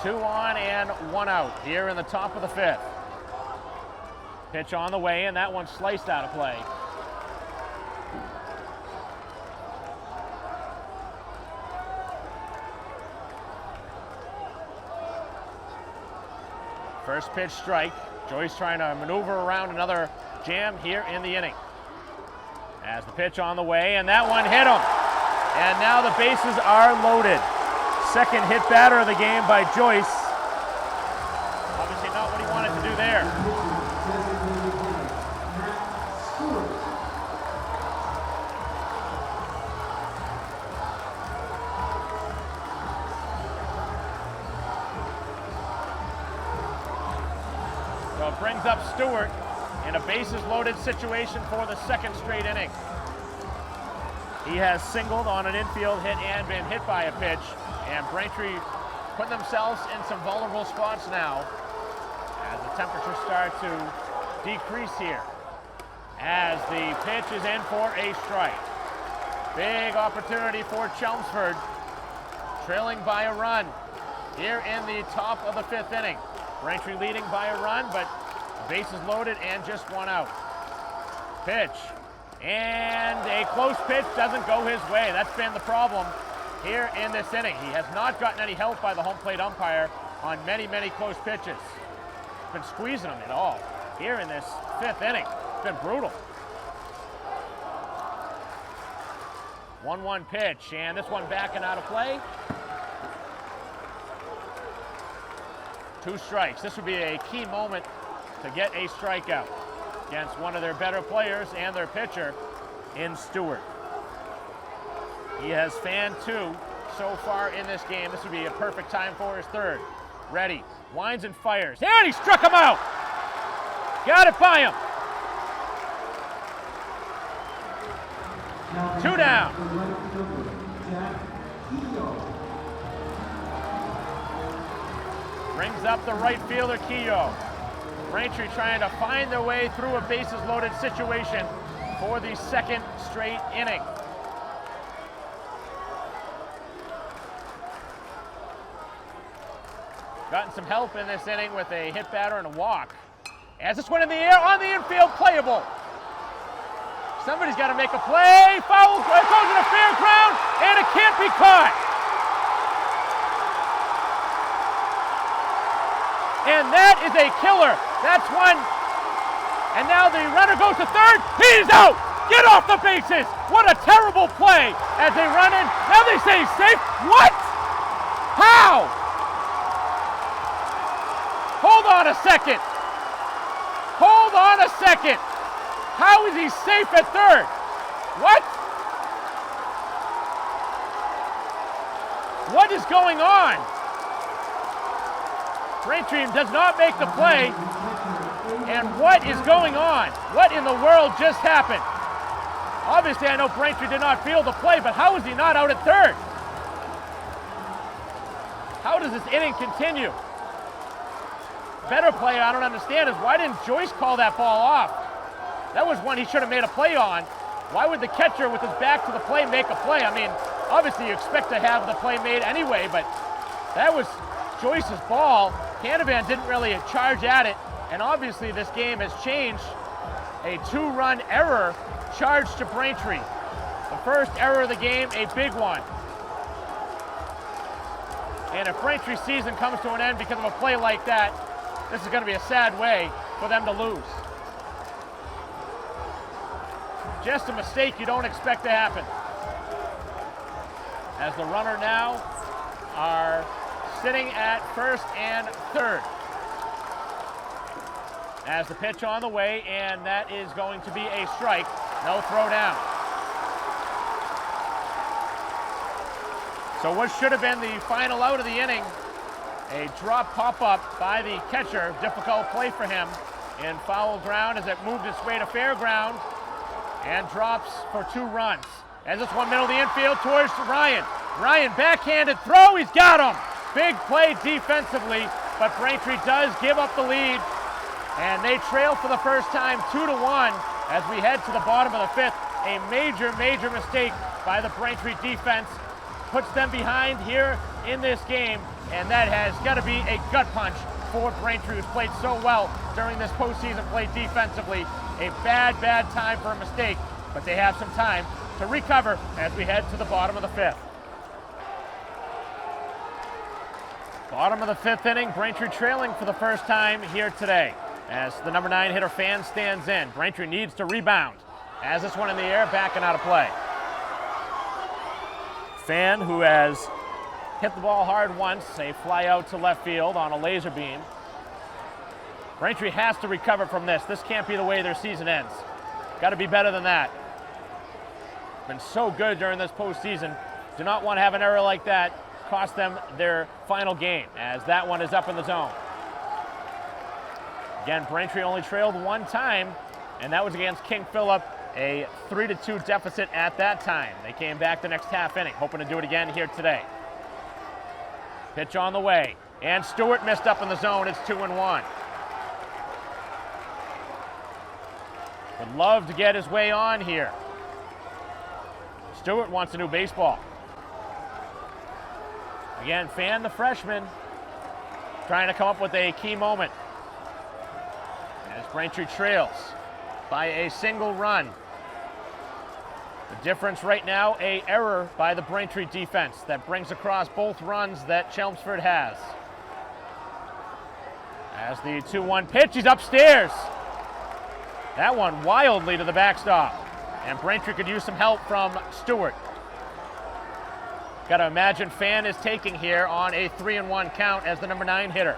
Two on and 1 out here in the top of the 5th. Pitch on the way, and that one sliced out of play. First pitch strike. Joyce trying to maneuver around another jam here in the inning. As the pitch on the way, and that one hit him. And now the bases are loaded. Second hit batter of the game by Joyce. Obviously not what he wanted to do there. So it brings up Stewart in a bases-loaded situation for the second straight inning. He has singled on an infield hit and been hit by a pitch, and Braintree put themselves in some vulnerable spots now as the temperatures start to decrease here. As the pitch is in for a strike. Big opportunity for Chelmsford, trailing by a run here in the top of the 5th inning. Braintree leading by a run, but bases loaded and just 1 out. Pitch, and a close pitch doesn't go his way. That's been the problem here in this inning. He has not gotten any help by the home plate umpire on many, many close pitches. Been squeezing them at all here in this 5th inning. It's been brutal. 1-1 pitch, and this one backing out of play. 2 strikes. This would be a key moment to get a strikeout against one of their better players and their pitcher in Stewart. He has fanned 2 so far in this game. This would be a perfect time for his 3rd. Ready, winds and fires, and he struck him out. Got it by him. 2 down. Brings up the right fielder, Keogh. Braintree trying to find their way through a bases-loaded situation for the 2nd straight inning. Gotten some help in this inning with a hit batter and a walk. As this one in the air, on the infield, playable. Somebody's got to make a play. Foul, it goes in the fair ground, and it can't be caught. And that is a killer. That's one. And now the runner goes to 3rd. He's out. Get off the bases. What a terrible play as they run in. Now they say he's safe. What? How? Hold on a second. Hold on a second. How is he safe at 3rd? What? What is going on? Braintree does not make the play. And what is going on? What in the world just happened? Obviously, I know Braintree did not feel the play, but how is he not out at 3rd? How does this inning continue? Better play I don't understand is why didn't Joyce call that ball off? That was one he should have made a play on. Why would the catcher with his back to the play make a play? I mean, obviously you expect to have the play made anyway, but that was Joyce's ball. Canavan didn't really charge at it, and obviously this game has changed. A 2-run error charged to Braintree. The first error of the game, a big one. And if Braintree's season comes to an end because of a play like that, this is going to be a sad way for them to lose. Just a mistake you don't expect to happen. As the runner now are sitting at 1st and 3rd. As the pitch on the way, and that is going to be a strike. No throw down. So what should have been the final out of the inning, a drop pop-up by the catcher, difficult play for him in foul ground as it moved its way to fair ground and drops for 2 runs. As this one middle of the infield towards Ryan. Ryan backhanded throw, he's got him. Big play defensively, but Braintree does give up the lead and they trail for the first time 2-1 as we head to the bottom of the 5th. A major, major mistake by the Braintree defense puts them behind here in this game, and that has got to be a gut punch for Braintree, who's played so well during this postseason play defensively. A bad, bad time for a mistake, but they have some time to recover as we head to the bottom of the 5th. Bottom of the 5th inning, Braintree trailing for the first time here today as the number 9 hitter Fan stands in. Braintree needs to rebound as this one in the air, backing out of play. Fan, who has hit the ball hard once, a fly out to left field on a laser beam. Braintree has to recover from this. This can't be the way their season ends. Got to be better than that. Been so good during this postseason. Do not want to have an error like that cost them their final game, as that one is up in the zone. Again, Braintree only trailed 1 time, and that was against King Philip, a 3-2 deficit at that time. They came back the next half inning, hoping to do it again here today. Pitch on the way, and Stewart missed up in the zone. It's 2-1. Would love to get his way on here. Stewart wants a new baseball. Again, Fan, the freshman, trying to come up with a key moment as Braintree trails by a single run. The difference right now, a error by the Braintree defense that brings across both runs that Chelmsford has. As the 2-1 pitch, he's upstairs. That one wildly to the backstop. And Braintree could use some help from Stewart. Got to imagine Fan is taking here on a 3-1 count as the number 9 hitter,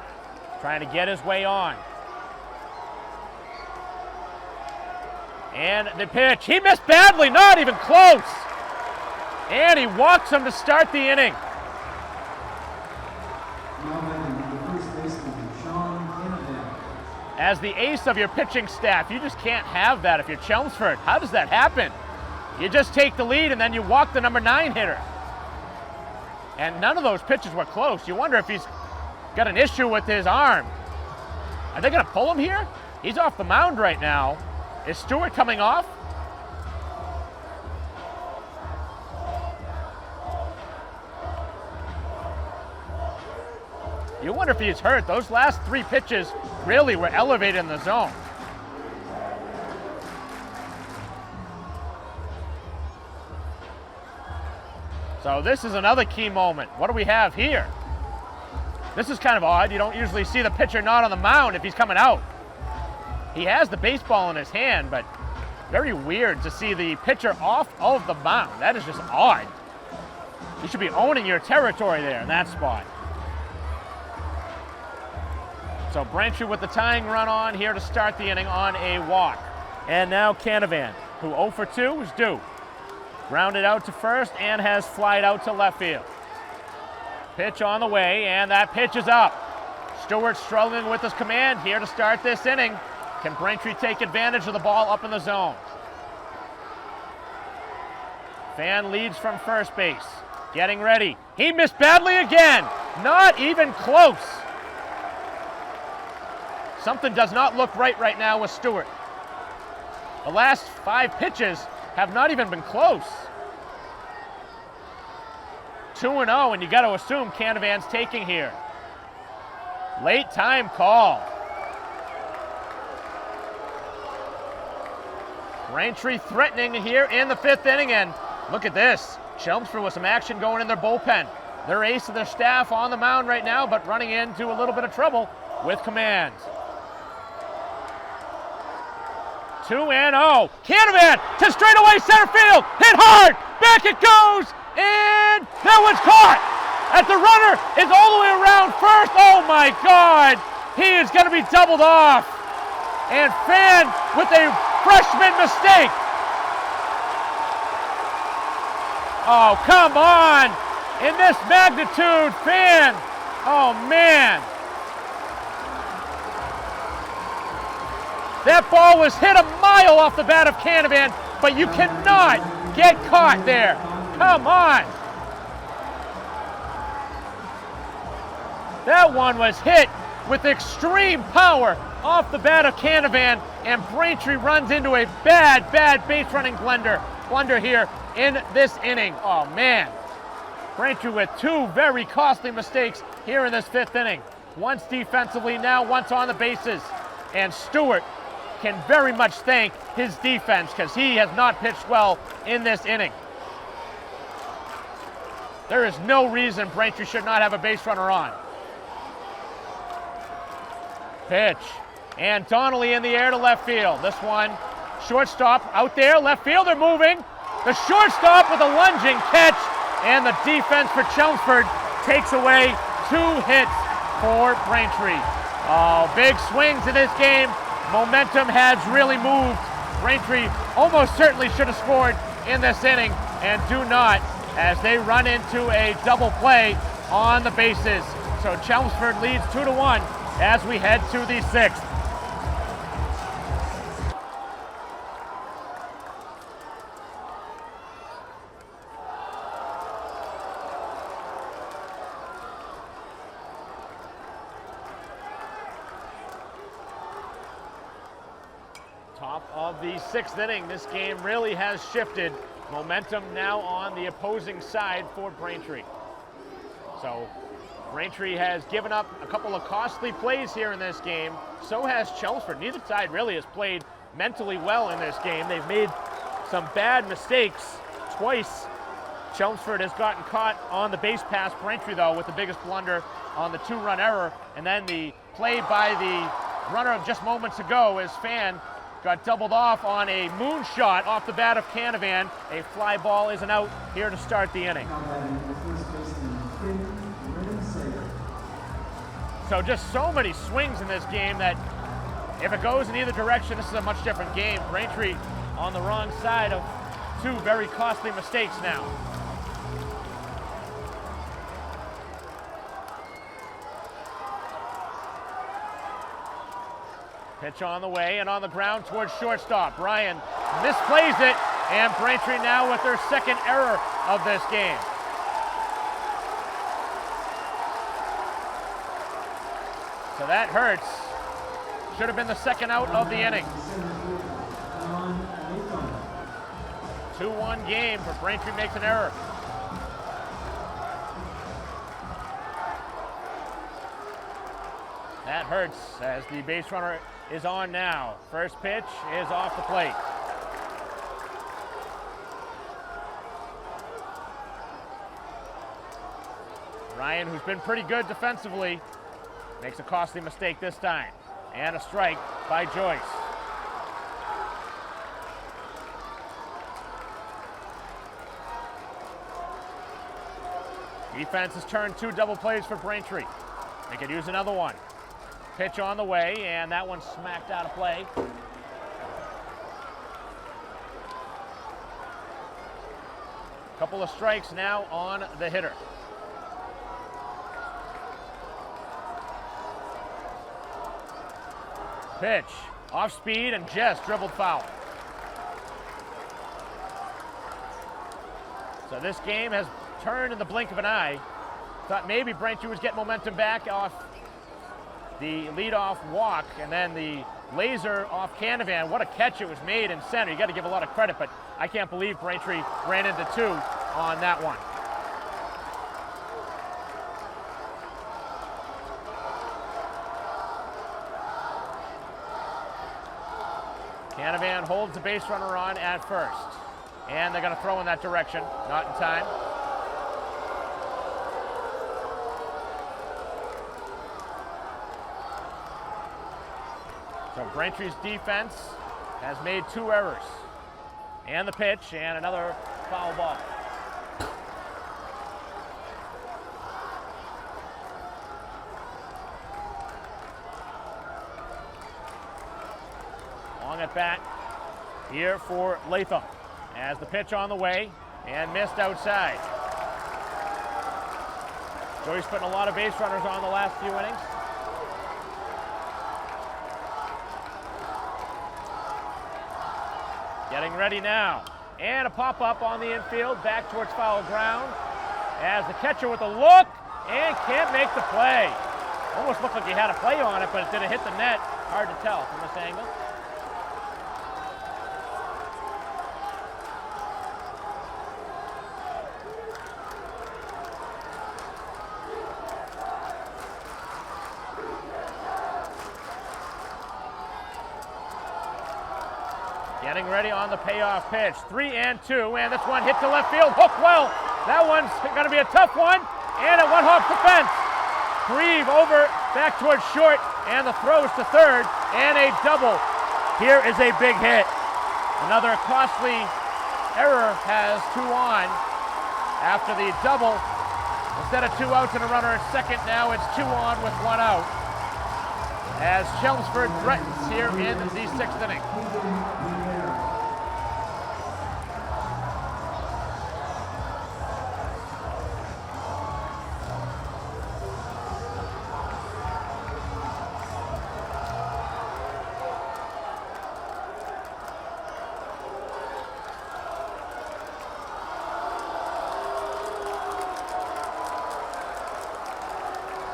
trying to get his way on. And the pitch, he missed badly, not even close. And he walks him to start the inning. As the ace of your pitching staff, you just can't have that if you're Chelmsford. How does that happen? You just take the lead and then you walk the number 9 hitter. And none of those pitches were close. You wonder if he's got an issue with his arm. Are they going to pull him here? He's off the mound right now. Is Stewart coming off? You wonder if he's hurt. Those last 3 pitches really were elevated in the zone. So this is another key moment. What do we have here? This is kind of odd. You don't usually see the pitcher not on the mound if he's coming out. He has the baseball in his hand, but very weird to see the pitcher off of the mound. That is just odd. You should be owning your territory there in that spot. So Braintree with the tying run on here to start the inning on a walk. And now Canavan, who 0 for 2 is due. Grounded out to first and has flied out to left field. Pitch on the way, and that pitch is up. Stewart struggling with his command here to start this inning. Can Braintree take advantage of the ball up in the zone? Fan leads from first base. Getting ready. He missed badly again. Not even close. Something does not look right now with Stewart. The last 5 pitches have not even been close. 2-0, and you got to assume Canavan's taking here. Late time call. Braintree threatening here in the 5th inning, and look at this. Chelmsford with some action going in their bullpen. Their ace of their staff on the mound right now, but running into a little bit of trouble with command. 2-0. Canavan to straightaway center field. Hit hard. Back it goes. And that one's caught. As the runner is all the way around first. Oh my God. He is going to be doubled off. And Fan with a freshman mistake. Oh, come on. In this magnitude, Fan. Oh man. That ball was hit a mile off the bat of Canavan, but you cannot get caught there. Come on. That one was hit with extreme power off the bat of Canavan, and Braintree runs into a bad base running blunder here in this inning. Oh man. Braintree with 2 very costly mistakes here in this 5th inning. Once defensively, now once on the bases. And Stewart can very much thank his defense because he has not pitched well in this inning. There is no reason Braintree should not have a base runner on. Pitch. And Donnelly in the air to left field. This one, shortstop out there, left fielder moving. The shortstop with a lunging catch, and the defense for Chelmsford takes away 2 hits for Braintree. Oh, big swings in this game. Momentum has really moved. Braintree almost certainly should have scored in this inning and do not, as they run into a double play on the bases. So Chelmsford leads 2-1 as we head to the 6th. Top of the 6th inning, this game really has shifted. Momentum now on the opposing side for Braintree. So Braintree has given up a couple of costly plays here in this game. So has Chelmsford. Neither side really has played mentally well in this game. They've made some bad mistakes. Twice Chelmsford has gotten caught on the base pass. Braintree, though, with the biggest blunder on the 2-run error. And then the play by the runner of just moments ago as Fan got doubled off on a moonshot off the bat of Canavan. A fly ball is an out here to start the inning. So just so many swings in this game that if it goes in either direction, this is a much different game. Braintree on the wrong side of two very costly mistakes now. Pitch on the way and on the ground towards shortstop. Bryan misplays it, and Braintree now with their second error of this game. So that hurts. Should have been the second out of the inning. 2-1 game, but Braintree makes an error. That hurts as the base runner is on now. First pitch is off the plate. Ryan, who's been pretty good defensively, makes a costly mistake this time. And a strike by Joyce. Defense has turned 2 double plays for Braintree. They could use another one. Pitch on the way, and that one smacked out of play. Couple of strikes now on the hitter. Pitch, off speed and just dribbled foul. So this game has turned in the blink of an eye. Thought maybe Braintree was getting momentum back off the leadoff walk, and then the laser off Canavan. What a catch it was made in center. You got to give a lot of credit, but I can't believe Braintree ran into 2 on that one. Canavan holds the base runner on at first, and they're going to throw in that direction. Not in time. So Braintree's defense has made 2 errors. And the pitch, and another foul ball. Long at bat here for Latham as the pitch on the way and missed outside. Joyce putting a lot of base runners on the last few innings. Getting ready now. And a pop-up on the infield, back towards foul ground. As the catcher with a look, and can't make the play. Almost looked like he had a play on it, but it didn't hit the net. Hard to tell from this angle. Getting ready on the payoff pitch. 3-2, and this one hit to left field. Hooked well. That one's going to be a tough one, and it went off the fence. Grieve over, back towards short, and the throws to third, and a double. Here is a big hit. Another costly error has 2 on after the double. Instead of 2 outs and a runner at second, now it's 2 on with 1 out. As Chelmsford threatens here in the 6th inning.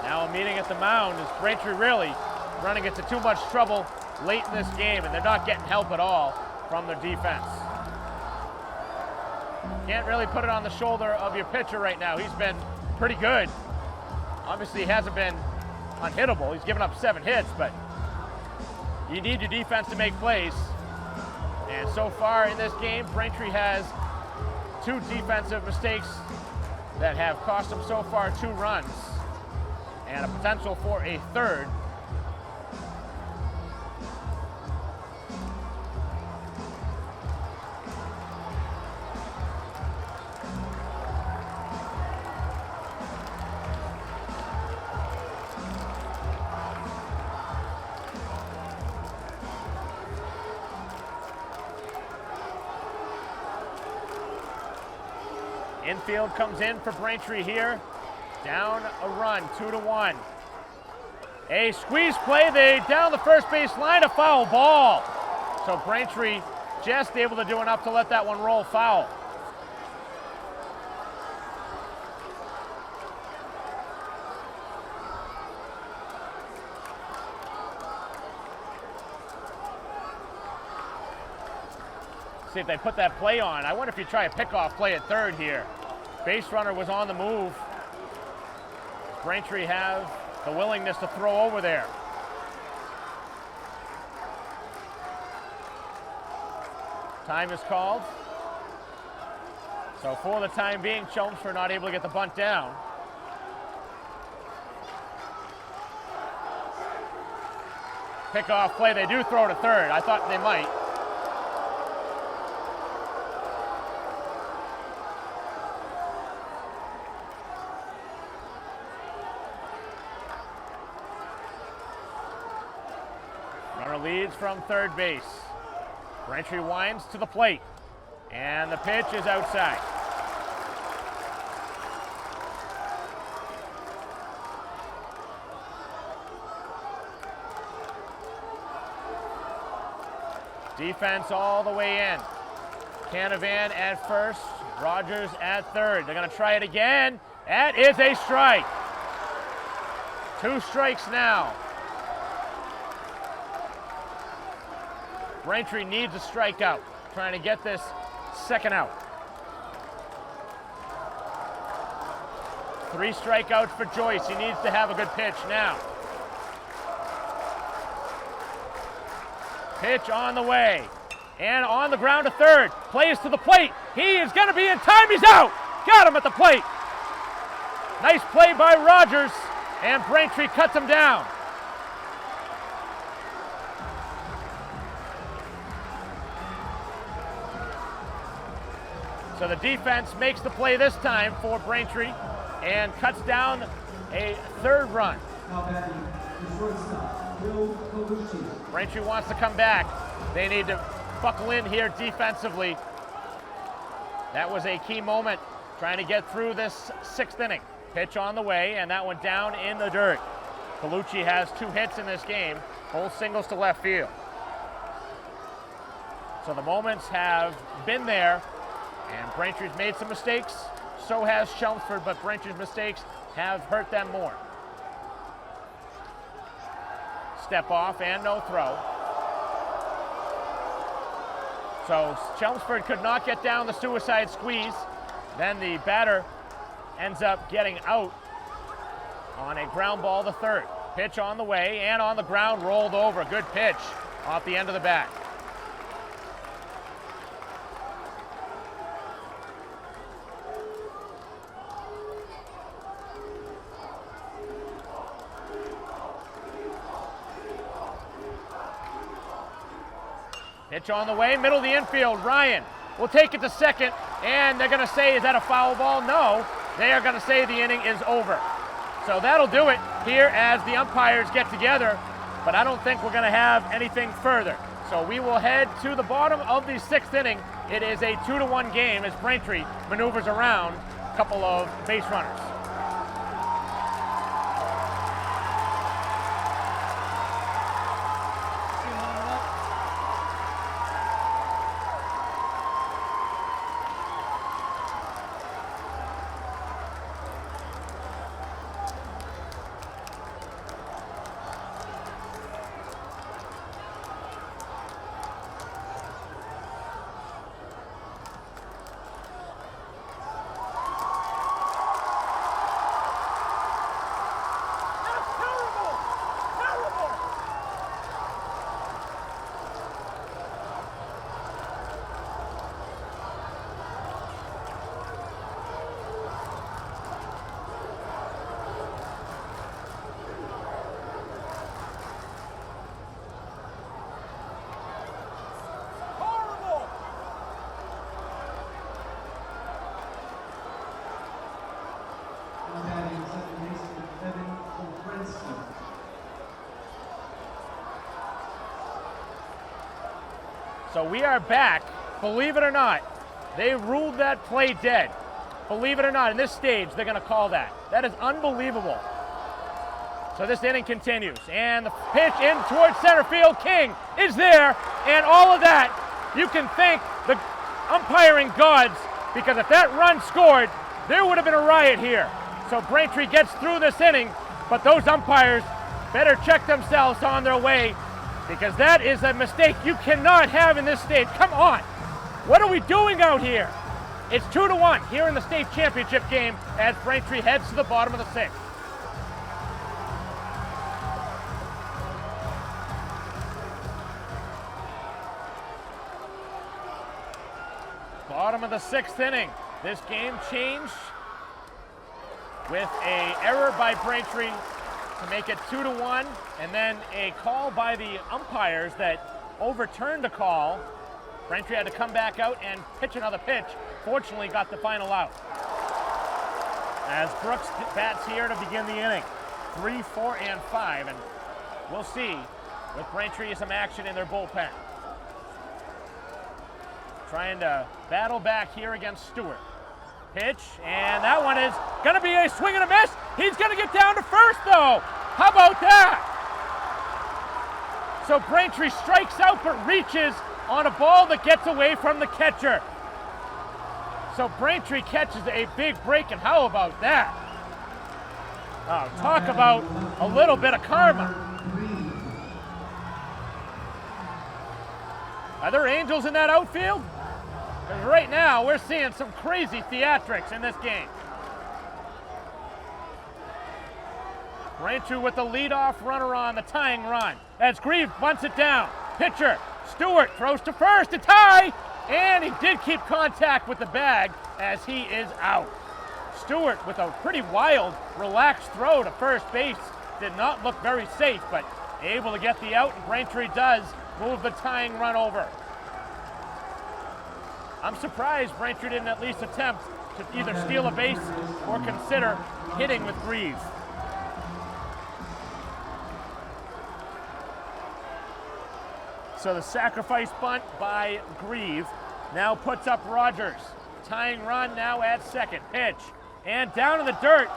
Now a meeting at the mound is Braintree really running into too much trouble late in this game, and they're not getting help at all from their defense. Can't really put it on the shoulder of your pitcher right now. He's been pretty good. Obviously, he hasn't been unhittable. He's given up 7 hits, but you need your defense to make plays, And so far in this game, Braintree has 2 defensive mistakes that have cost them so far 2 runs and a potential for a third. Infield comes in for Braintree here. Down a run, 2-1. A squeeze play, they down the first base line, a foul ball. So Braintree just able to do enough to let that one roll foul. See if they put that play on. I wonder if you try a pickoff play at third here. Base runner was on the move. Braintree have the willingness to throw over there. Time is called. So for the time being, Chelmsford not able to get the bunt down. Pickoff play, they do throw to third. I thought they might. Runner leads from third base. Braintree winds to the plate, and the pitch is outside. Defense all the way in. Canavan at first, Rogers at third. They're going to try it again. That is a strike. 2 strikes now. Braintree needs a strikeout, trying to get this second out. 3 strikeouts for Joyce. He needs to have a good pitch now. Pitch on the way, and on the ground to third. Plays to the plate. He is going to be in time. He's out. Got him at the plate. Nice play by Rogers, and Braintree cuts him down. So the defense makes the play this time for Braintree and cuts down a third run. Braintree wants to come back. They need to buckle in here defensively. That was a key moment, trying to get through this 6th inning. Pitch on the way, and that went down in the dirt. Colucci has 2 hits in this game, both singles to left field. So the moments have been there, and Braintree's made some mistakes. So has Chelmsford, but Braintree's mistakes have hurt them more. Step off and no throw. So Chelmsford could not get down the suicide squeeze. Then the batter ends up getting out on a ground ball to third. Pitch on the way and on the ground, rolled over. Good pitch off the end of the bat. Pitch on the way, middle of the infield. Ryan will take it to second, and they're going to say, is that a foul ball? No. They are going to say the inning is over. So that'll do it here as the umpires get together, but I don't think we're going to have anything further. So we will head to the bottom of the 6th inning. It is a 2-1 game as Braintree maneuvers around a couple of base runners. So we are back. Believe it or not, they ruled that play dead. Believe it or not, in this stage, they're going to call that. That is unbelievable. So this inning continues, and the pitch in towards center field. King is there, and all of that, you can thank the umpiring gods, because if that run scored, there would have been a riot here. So Braintree gets through this inning, but those umpires better check themselves on their way, because that is a mistake you cannot have in this stage. Come on, what are we doing out here? It's 2-1 here in the state championship game as Braintree heads to the bottom of the sixth. Bottom of the sixth inning. This game changed with an error by Braintree to make it 2-1, and then a call by the umpires that overturned the call. Braintree had to come back out and pitch another pitch. Fortunately, got the final out. As Brooks bats here to begin the inning. 3, 4, and 5, and we'll see with Braintree some action in their bullpen. Trying to battle back here against Stewart. Pitch, and that one is going to be a swing and a miss. He's going to get down to first, though. How about that? So Braintree strikes out but reaches on a ball that gets away from the catcher. So Braintree catches a big break, and how about that? Oh, talk about a little bit of karma. Are there angels in that outfield? Because right now we're seeing some crazy theatrics in this game. Braintree with the leadoff runner on the tying run. As Grieve bunts it down. Pitcher Stewart throws to first to tie, and he did keep contact with the bag as he is out. Stewart with a pretty wild, relaxed throw to first base. Did not look very safe, but able to get the out, and Braintree does move the tying run over. I'm surprised Braintree didn't at least attempt to either steal a base or consider hitting with Grieve. So the sacrifice bunt by Grieve now puts up Rogers. Tying run now at second. Pitch, and down in the dirt.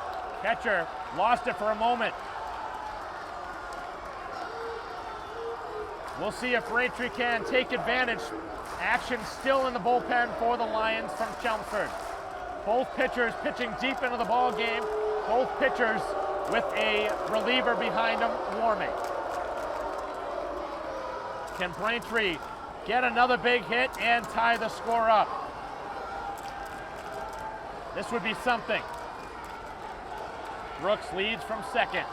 Catcher lost it for a moment. We'll see if Braintree can take advantage. Action still in the bullpen for the Lions from Chelmsford. Both pitchers pitching deep into the ball game. Both pitchers with a reliever behind them warming. Can Braintree get another big hit and tie the score up? This would be something. Brooks leads from second.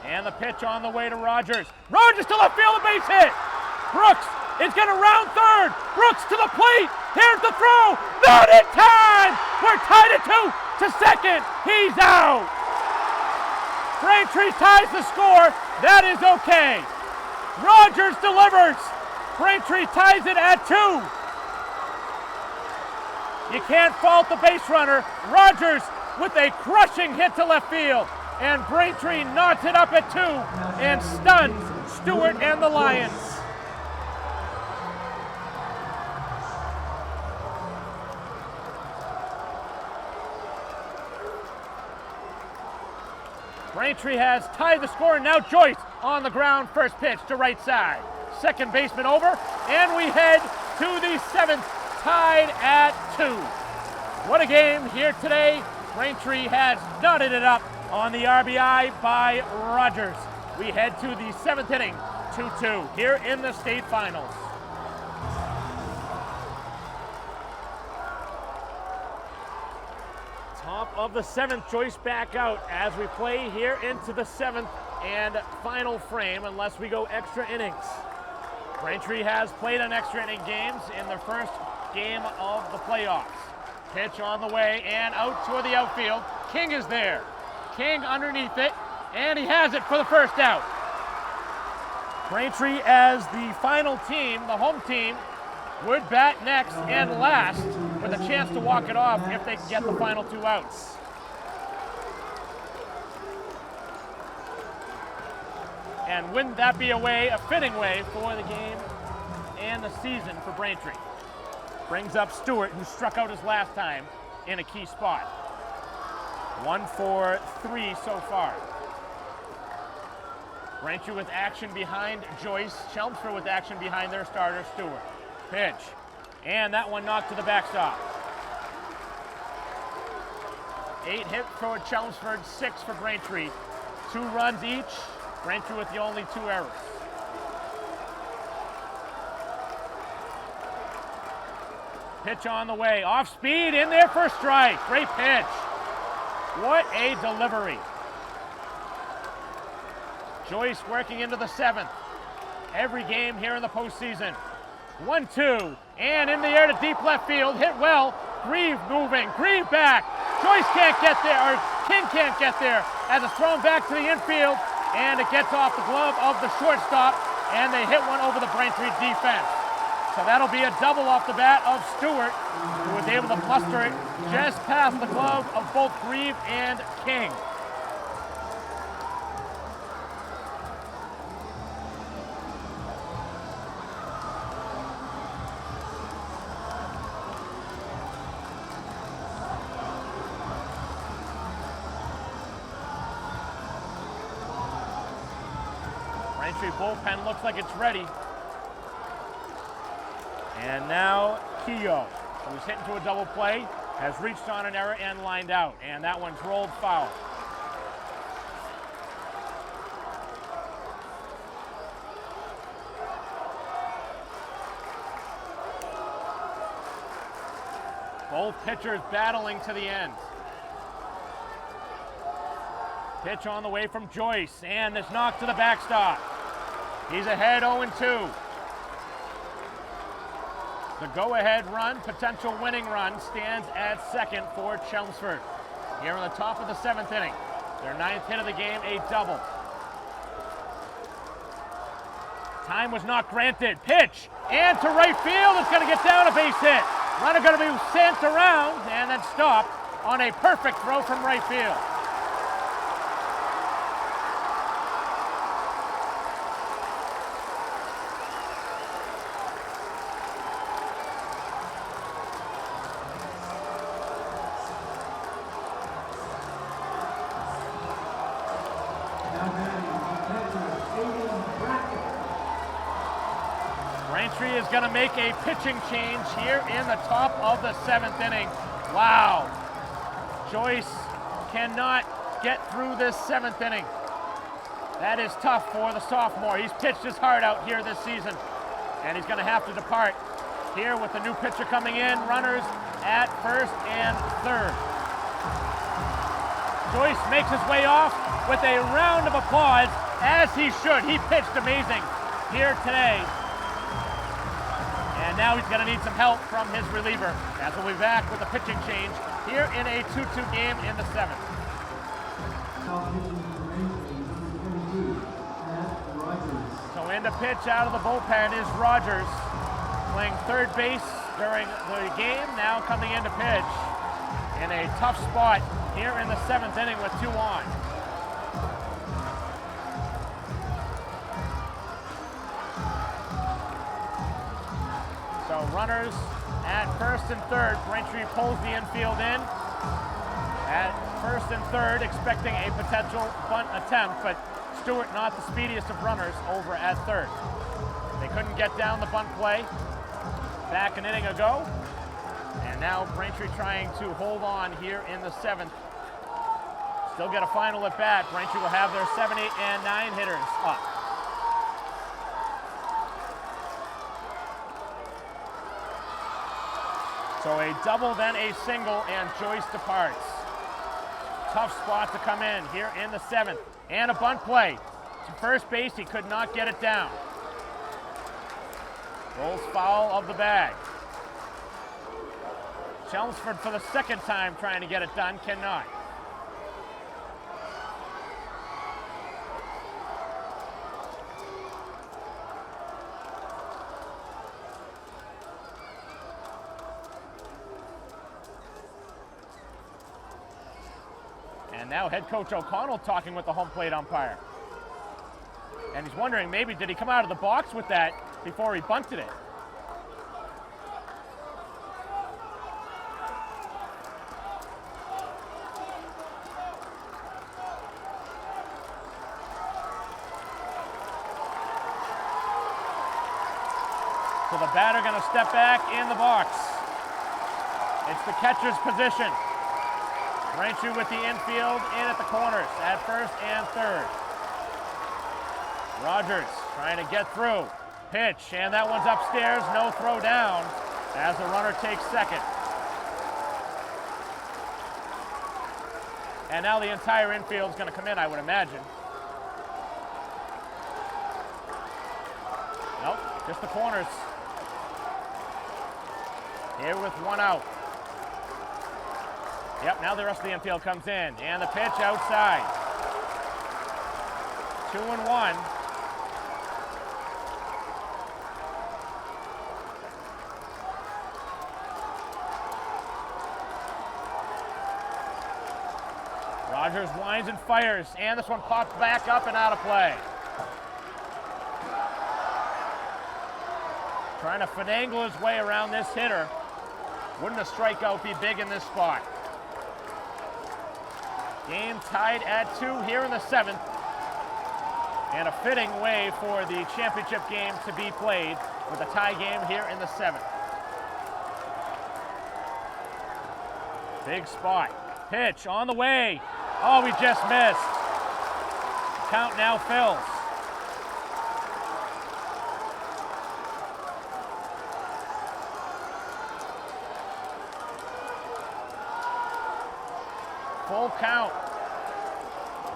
And the pitch on the way to Rogers. Rogers to left field, a base hit. Brooks is going to round third. Brooks to the plate. Here's the throw. Not in time. We're tied at 2 to second. He's out. Braintree ties the score. That is okay. Rogers delivers. Braintree ties it at 2. You can't fault the base runner. Rogers with a crushing hit to left field. And Braintree knots it up at 2 and stuns Stewart and the Lions. Braintree has tied the score, and now Joyce on the ground, first pitch to right side. Second baseman over, and we head to the 7th, tied at 2. What a game here today. Braintree has knotted it up on the RBI by Rogers. We head to the 7th inning, 2-2, here in the state finals. Top of the 7th, Joyce back out as we play here into the 7th and final frame, unless we go extra innings. Braintree has played an extra inning games in their first game of the playoffs. Pitch on the way and out toward the outfield. King is there. King underneath it, and he has it for the first out. Braintree, as the final team, the home team, would bat next and last with a chance to walk it off if they can get the final 2 outs. And wouldn't that be a fitting way for the game and the season for Braintree. Brings up Stewart, who struck out his last time in a key spot. 1 for 3 so far. Braintree with action behind Joyce. Chelmsford with action behind their starter, Stewart. Pitch. And that one knocked to the backstop. 8 hit for Chelmsford, 6 for Braintree. 2 runs each. Braintree with the only 2 errors. Pitch on the way. Off speed, in there for a strike. Great pitch. What a delivery. Joyce working into the 7th. Every game here in the postseason. 1-2, and in the air to deep left field. Hit well. Grieve moving. Grieve back. Joyce can't get there, or King can't get there, as it's thrown back to the infield, and it gets off the glove of the shortstop, and they hit one over the Braintree defense. So that'll be a double off the bat of Stewart, who was able to muster it just past the glove of both Grieve and King. Braintree bullpen looks like it's ready. And now Keogh, who's hit into a double play, has reached on an error and lined out. And that one's rolled foul. Both pitchers battling to the end. Pitch on the way from Joyce, and this knock to the backstop. He's ahead 0-2. The go-ahead run, potential winning run, stands at second for Chelmsford. Here in the top of the 7th inning. Their 9th hit of the game, a double. Time was not granted. Pitch, and to right field, it's going to get down, a base hit. Runner going to be sent around, and then stopped on a perfect throw from right field. Braintree is going to make a pitching change here in the top of the 7th inning. Wow. Joyce cannot get through this 7th inning. That is tough for the sophomore. He's pitched his heart out here this season, and he's going to have to depart here with the new pitcher coming in. Runners at first and third. Joyce makes his way off with a round of applause, as he should. He pitched amazing here today. And now he's going to need some help from his reliever, as we'll be back with a pitching change here in a 2-2 game in the 7th. So in to pitch out of the bullpen is Rogers, playing third base during the game, now coming in to pitch in a tough spot here in the 7th inning with 2 on. So runners at first and third. Braintree pulls the infield in. At first and third, expecting a potential bunt attempt, but Stewart not the speediest of runners over at third. They couldn't get down the bunt play back an inning ago. And now Braintree trying to hold on here in the 7th. Still get a final at bat. Braintree will have their 7, 8, and 9 hitters up. So a double, then a single, and Joyce departs. Tough spot to come in here in the 7th. And a bunt play. To first base, he could not get it down. Rolls foul of the bag. Chelmsford for the 2nd time trying to get it done, cannot. And now head coach O'Connell talking with the home plate umpire. And he's wondering, maybe did he come out of the box with that before he bunted it? So the batter going to step back in the box. It's the catcher's position. Braintree with the infield in at the corners at first and third. Rogers trying to get through. Pitch, and that one's upstairs. No throw down as the runner takes second. And now the entire infield is going to come in, I would imagine. Nope, just the corners. Here with one out. Yep, now the rest of the infield comes in. And the pitch outside. 2-1. Rogers winds and fires, and this one pops back up and out of play. Trying to finagle his way around this hitter. Wouldn't a strikeout be big in this spot? Game tied at 2 here in the 7th. And a fitting way for the championship game to be played with a tie game here in the 7th. Big spot. Pitch on the way. Oh, we just missed. Count now fills. Full count.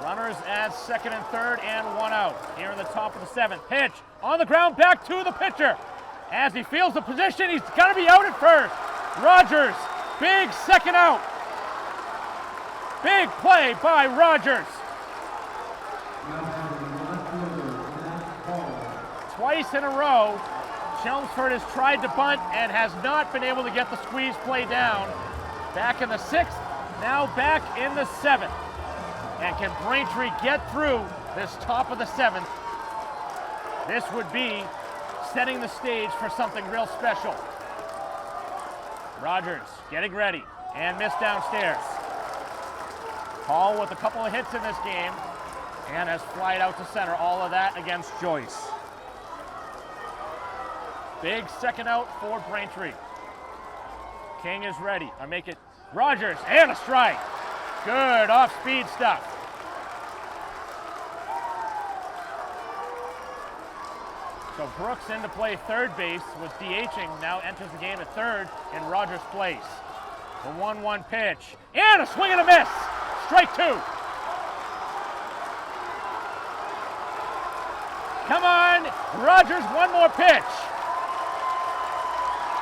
Runners at second and third and one out. Here in the top of the 7th. Pitch on the ground, back to the pitcher. As he feels the position, he's got to be out at first. Rogers, big second out. Big play by Rogers. Twice in a row, Chelmsford has tried to bunt and has not been able to get the squeeze play down. Back in the 6th, now back in the 7th. And can Braintree get through this top of the 7th? This would be setting the stage for something real special. Rogers getting ready and missed downstairs. Hall with a couple of hits in this game and has flied out to center. All of that against Joyce. Big second out for Braintree. King is ready. I make it Rogers and a strike. Good off-speed stuff. So Brooks into play third base with DHing, now enters the game at third in Rogers' place. The 1-1 pitch and a swing and a miss. Strike 2. Come on, Rogers, one more pitch.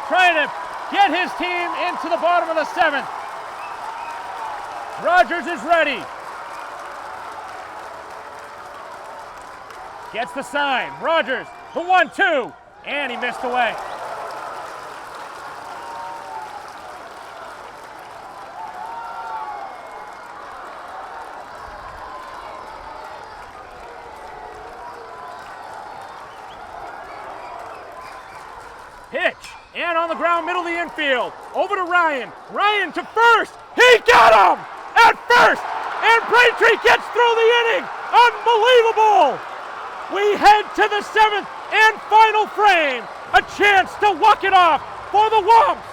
Trying to get his team into the bottom of the 7th. Rogers is ready. Gets the sign. Rogers, the 1-2, and he missed away. Pitch, and on the ground, middle of the infield. Over to Ryan. Ryan to first. He got him at first, and Braintree gets through the inning. Unbelievable. We head to the 7th and final frame. A chance to walk it off for the Wumps.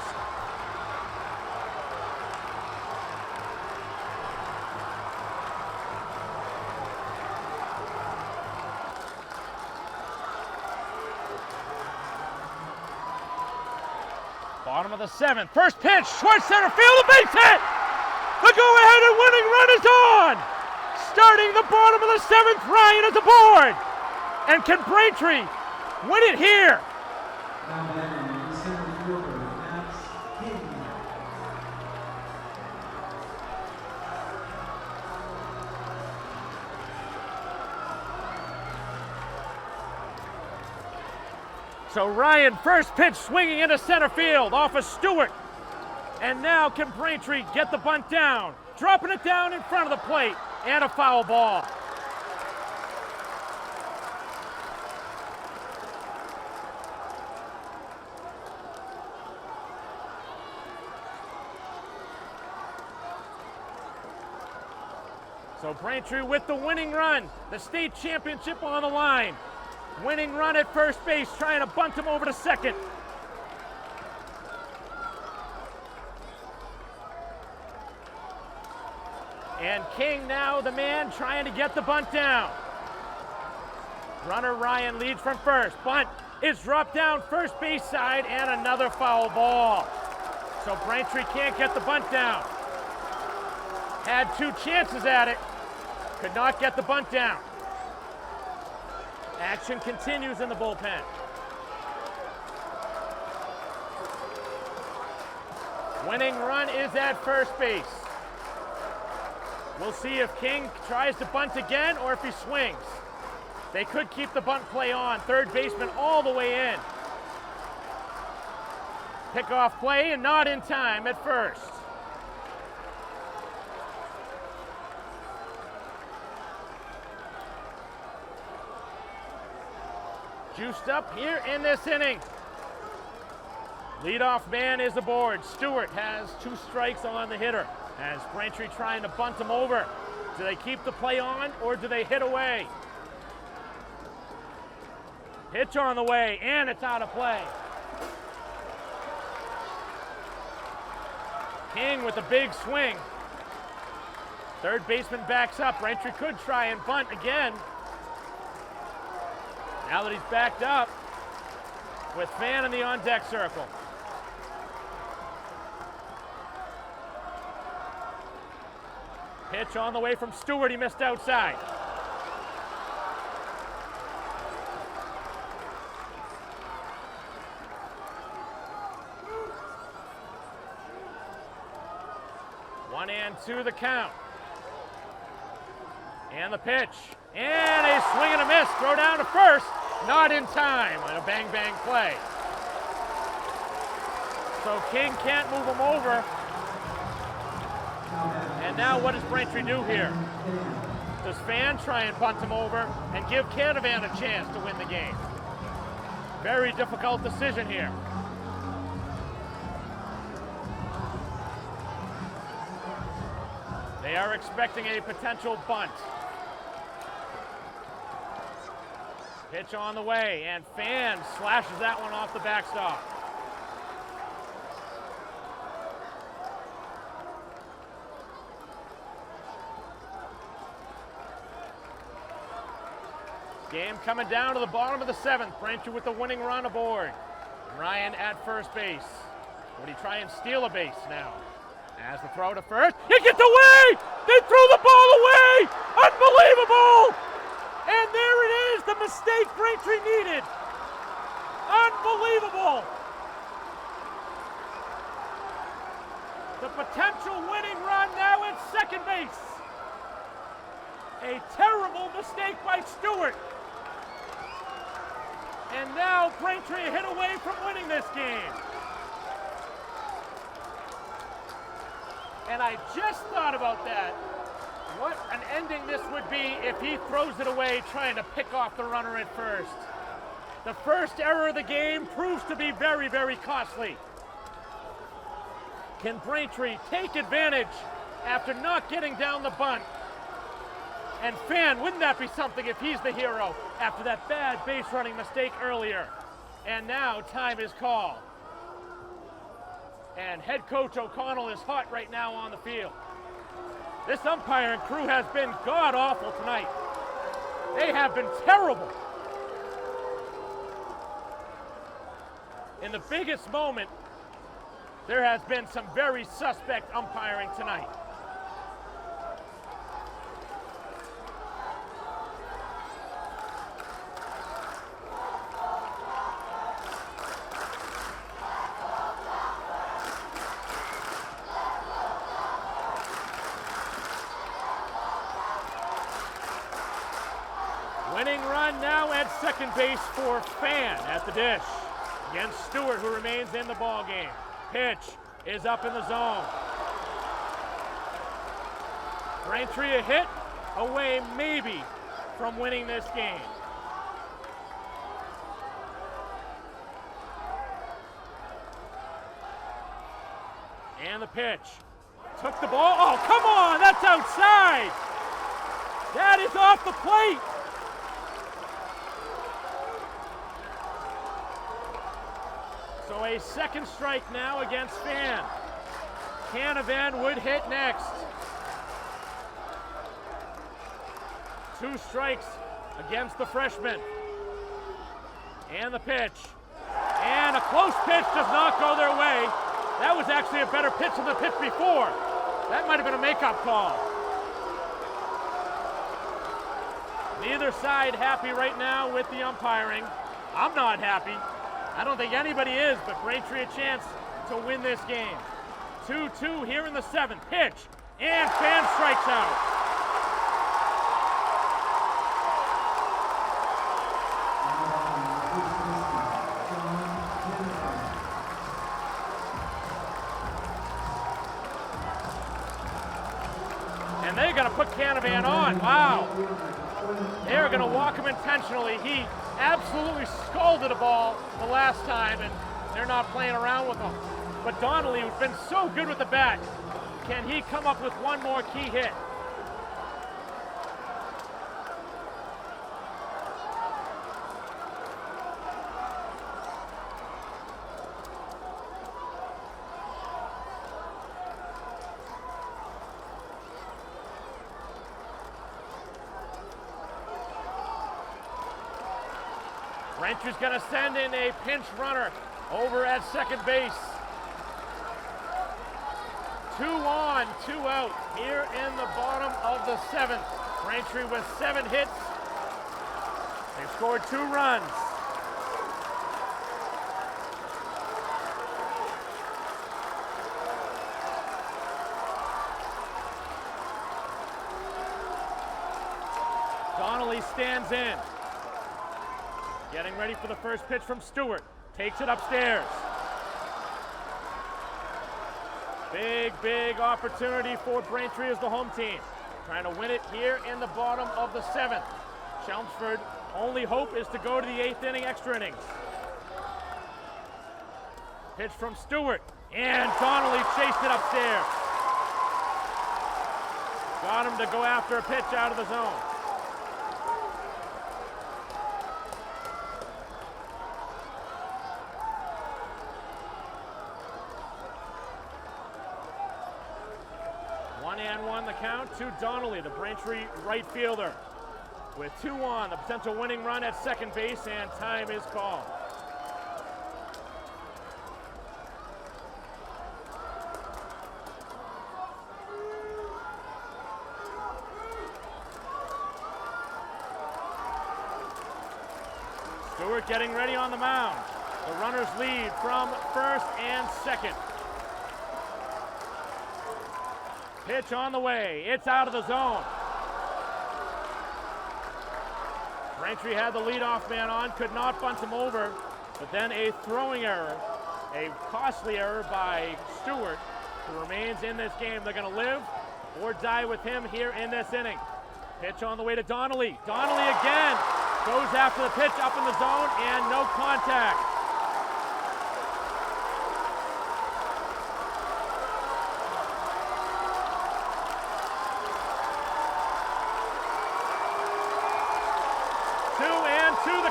Bottom of the 7th. First pitch, short center field, a base hit. The go-ahead and winning run is on. Starting the bottom of the 7th, Ryan is aboard. And can Braintree win it here? Now batting center fielder, Max King. So Ryan, first pitch swinging into center field off of Stewart. And now can Braintree get the bunt down? Dropping it down in front of the plate and a foul ball. So Braintree with the winning run, the state championship on the line. Winning run at first base, trying to bunt him over to second. And King now the man trying to get the bunt down. Runner Ryan leads from first. Bunt is dropped down first base side and another foul ball. So Braintree can't get the bunt down. Had 2 chances at it. Could not get the bunt down. Action continues in the bullpen. Winning run is at first base. We'll see if King tries to bunt again or if he swings. They could keep the bunt play on. Third baseman all the way in. Pickoff play and not in time at first. Juiced up here in this inning. Leadoff man is aboard. Stewart has 2 strikes on the hitter. As Braintree trying to bunt him over. Do they keep the play on or do they hit away? Pitch on the way, and it's out of play. King with a big swing. Third baseman backs up. Braintree could try and bunt again. Now that he's backed up, with Fan in the on-deck circle. Pitch on the way from Stewart. He missed outside. One and 2 the count. And the pitch. And a swing and a miss. Throw down to first. Not in time on a bang-bang play. So King can't move him over. And now what does Braintree do here? Does Fan try and bunt him over and give Canavan a chance to win the game? Very difficult decision here. They are expecting a potential bunt. Pitch on the way, and Fan slashes that one off the backstop. Game coming down to the bottom of the 7th. Braintree with the winning run aboard. Ryan at first base. Would he try and steal a base now? As the throw to first, it gets away! They threw the ball away! Unbelievable! And there it is, the mistake Braintree needed. Unbelievable! The potential winning run now at second base. A terrible mistake by Stewart. And now Braintree a hit away from winning this game. And I just thought about that. What an ending this would be if he throws it away trying to pick off the runner at first. The first error of the game proves to be very, very costly. Can Braintree take advantage after not getting down the bunt? And Fan, wouldn't that be something if he's the hero after that bad base running mistake earlier? And now time is called. And head coach O'Connell is hot right now on the field. This umpiring crew has been god-awful tonight. They have been terrible. In the biggest moment, there has been some very suspect umpiring tonight. Winning run now at second base for Fan at the dish against Stewart, who remains in the ball game. Pitch is up in the zone. Braintree a hit away maybe from winning this game. And the pitch. Took the ball. Oh, come on, that's outside. That is off the plate. So a second strike now against Fan. Canavan would hit next. 2 strikes against the freshman. And the pitch. And a close pitch does not go their way. That was actually a better pitch than the pitch before. That might have been a makeup call. Neither side happy right now with the umpiring. I'm not happy. I don't think anybody is, but Braintree a chance to win this game. 2-2 here in the 7th. Pitch, and Fan strikes out. And they're going to put Canavan on. Wow. They're going to walk him intentionally. He absolutely scalded a ball the last time, and they're not playing around with him. But Donnelly, who's been so good with the bat, can he come up with one more key hit? Braintree's going to send in a pinch runner over at second base. 2 on, 2 out here in the bottom of the 7th. Braintree with 7 hits. They've scored 2 runs. Donnelly stands in. Getting ready for the first pitch from Stewart. Takes it upstairs. Big opportunity for Braintree as the home team. Trying to win it here in the bottom of the 7th. Chelmsford only hope is to go to the 8th inning, extra innings. Pitch from Stewart, and Donnelly chased it upstairs. Got him to go after a pitch out of the zone. The count to Donnelly, the Braintree right fielder. With 2 on, the potential winning run at second base, and time is called. Stewart getting ready on the mound. The runners lead from first and second. Pitch on the way. It's out of the zone. Braintree had the leadoff man on, could not bunt him over, but then a throwing error, a costly error by Stewart, who remains in this game. They're going to live or die with him here in this inning. Pitch on the way to Donnelly. Donnelly again goes after the pitch up in the zone, and no contact.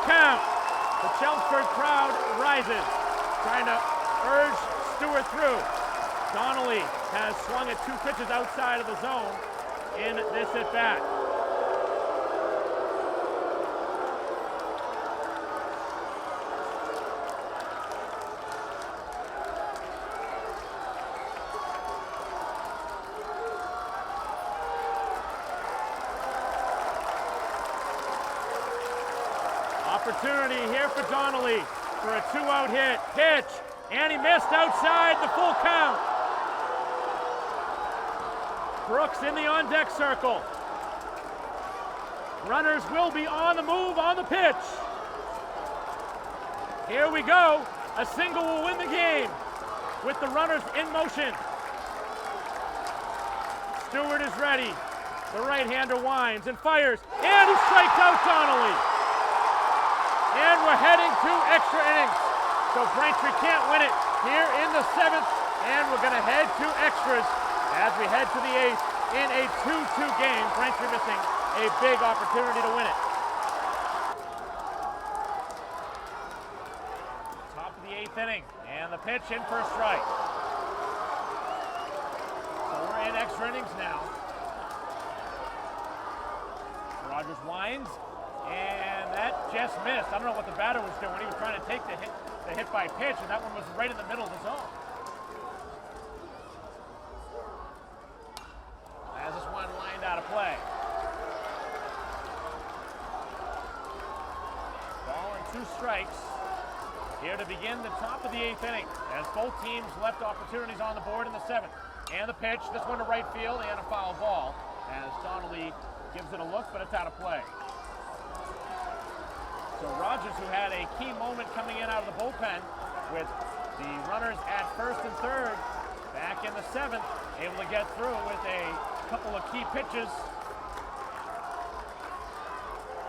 Count. The Chelmsford crowd rises, trying to urge Stewart through. Donnelly has swung at 2 pitches outside of the zone in this at-bat. Opportunity here for Donnelly for a 2-out hit. Pitch, and he missed outside the full count. Brooks in the on-deck circle. Runners will be on the move on the pitch. Here we go. A single will win the game with the runners in motion. Stewart is ready. The right-hander winds and fires, and he strikes out Donnelly. And we're heading to extra innings. So Braintree can't win it here in the 7th, and we're going to head to extras as we head to the 8th in a 2-2 game. Braintree missing a big opportunity to win it. Top of the 8th inning, and the pitch in for a strike. So we're in extra innings now. For Rogers winds, and that just missed. I don't know what the batter was doing. He was trying to take the hit by pitch, and that one was right in the middle of the zone. As this one lined out of play. Ball and 2 strikes here to begin the top of the 8th inning, as both teams left opportunities on the board in the 7th. And the pitch, this one to right field, and a foul ball, as Donnelly gives it a look, but it's out of play. So Rogers, who had a key moment coming in out of the bullpen with the runners at first and third, back in the 7th, able to get through with a couple of key pitches.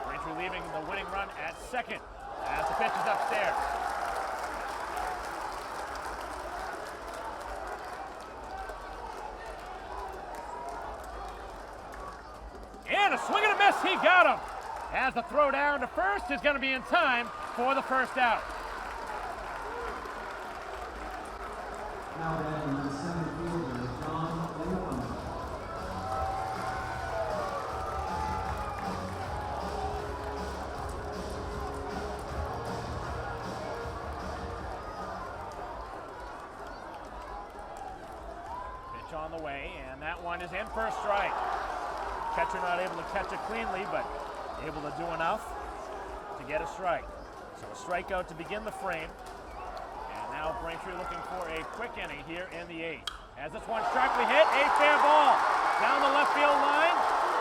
Braintree leaving the winning run at second as the pitch is upstairs. And a swing and a miss, he got him. As the throw down to first is going to be in time for the first out. Now batting the center fielder, John Lincoln. Pitch on the way, and that one is in for a strike. Catcher not able to catch it cleanly, but able to do enough to get a strike. So a strikeout to begin the frame. And now Braintree looking for a quick inning here in the 8th. As this one sharply hit, a fair ball down the left field line,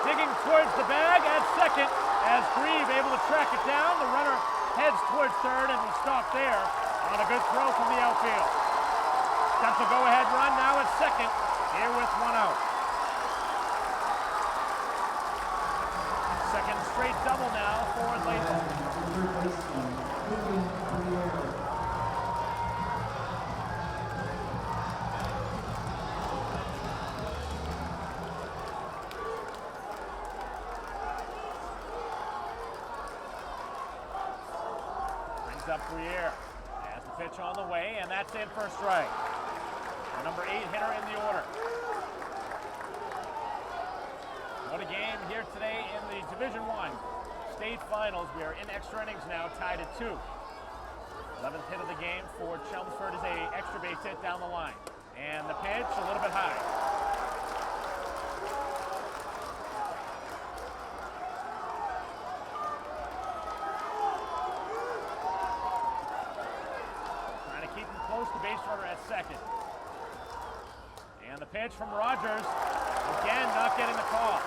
digging towards the bag at second as Grieve able to track it down. The runner heads towards third and will stop there on a good throw from the outfield. Potential go-ahead run now at second, here with 1 out. Second straight double now for Latham. Brings up Briere as the pitch on the way, and that's in for a strike. The number 8 hitter in the order. What a game here today in the Division I state finals. We are in extra innings now, tied at 2. 11th hit of the game for Chelmsford is a extra base hit down the line. And the pitch a little bit high. Trying to keep him close to base runner at second. And the pitch from Rogers, again not getting the call.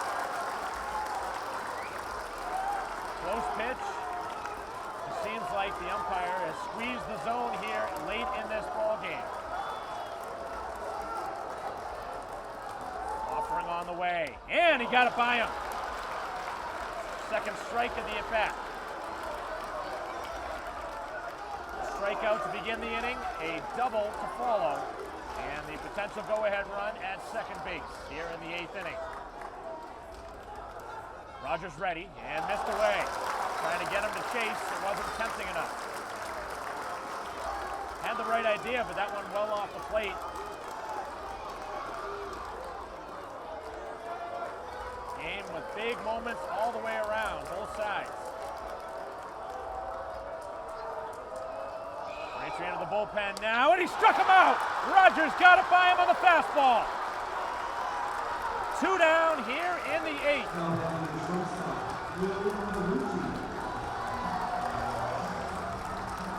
Close pitch. It seems like the umpire has squeezed the zone here late in this ball game. Offering on the way, and he got it by him. Second strike of the at-bat. Strikeout to begin the inning, a double to follow, and the potential go-ahead run at second base here in the 8th inning. Rogers ready and missed away. Trying to get him to chase, it wasn't tempting enough. Had the right idea, but that one well off the plate. Game with big moments all the way around, both sides. Braintree into the bullpen now, and he struck him out! Rogers got it by him on the fastball. 2 down here in the 8th.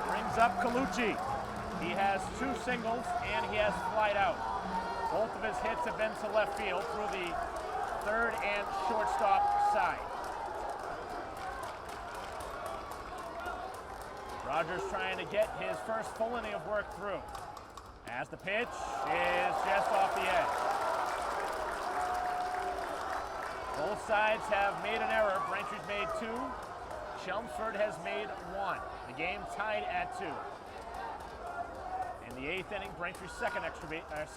Brings up Colucci. He has 2 singles and he has flied out. Both of his hits have been to left field through the third and shortstop side. Rogers trying to get his first full inning of work through. As the pitch is just off the edge. Both sides have made an error. Braintree's made 2. Chelmsford has made 1. The game tied at 2. In the 8th inning, Braintree's second extra inning game.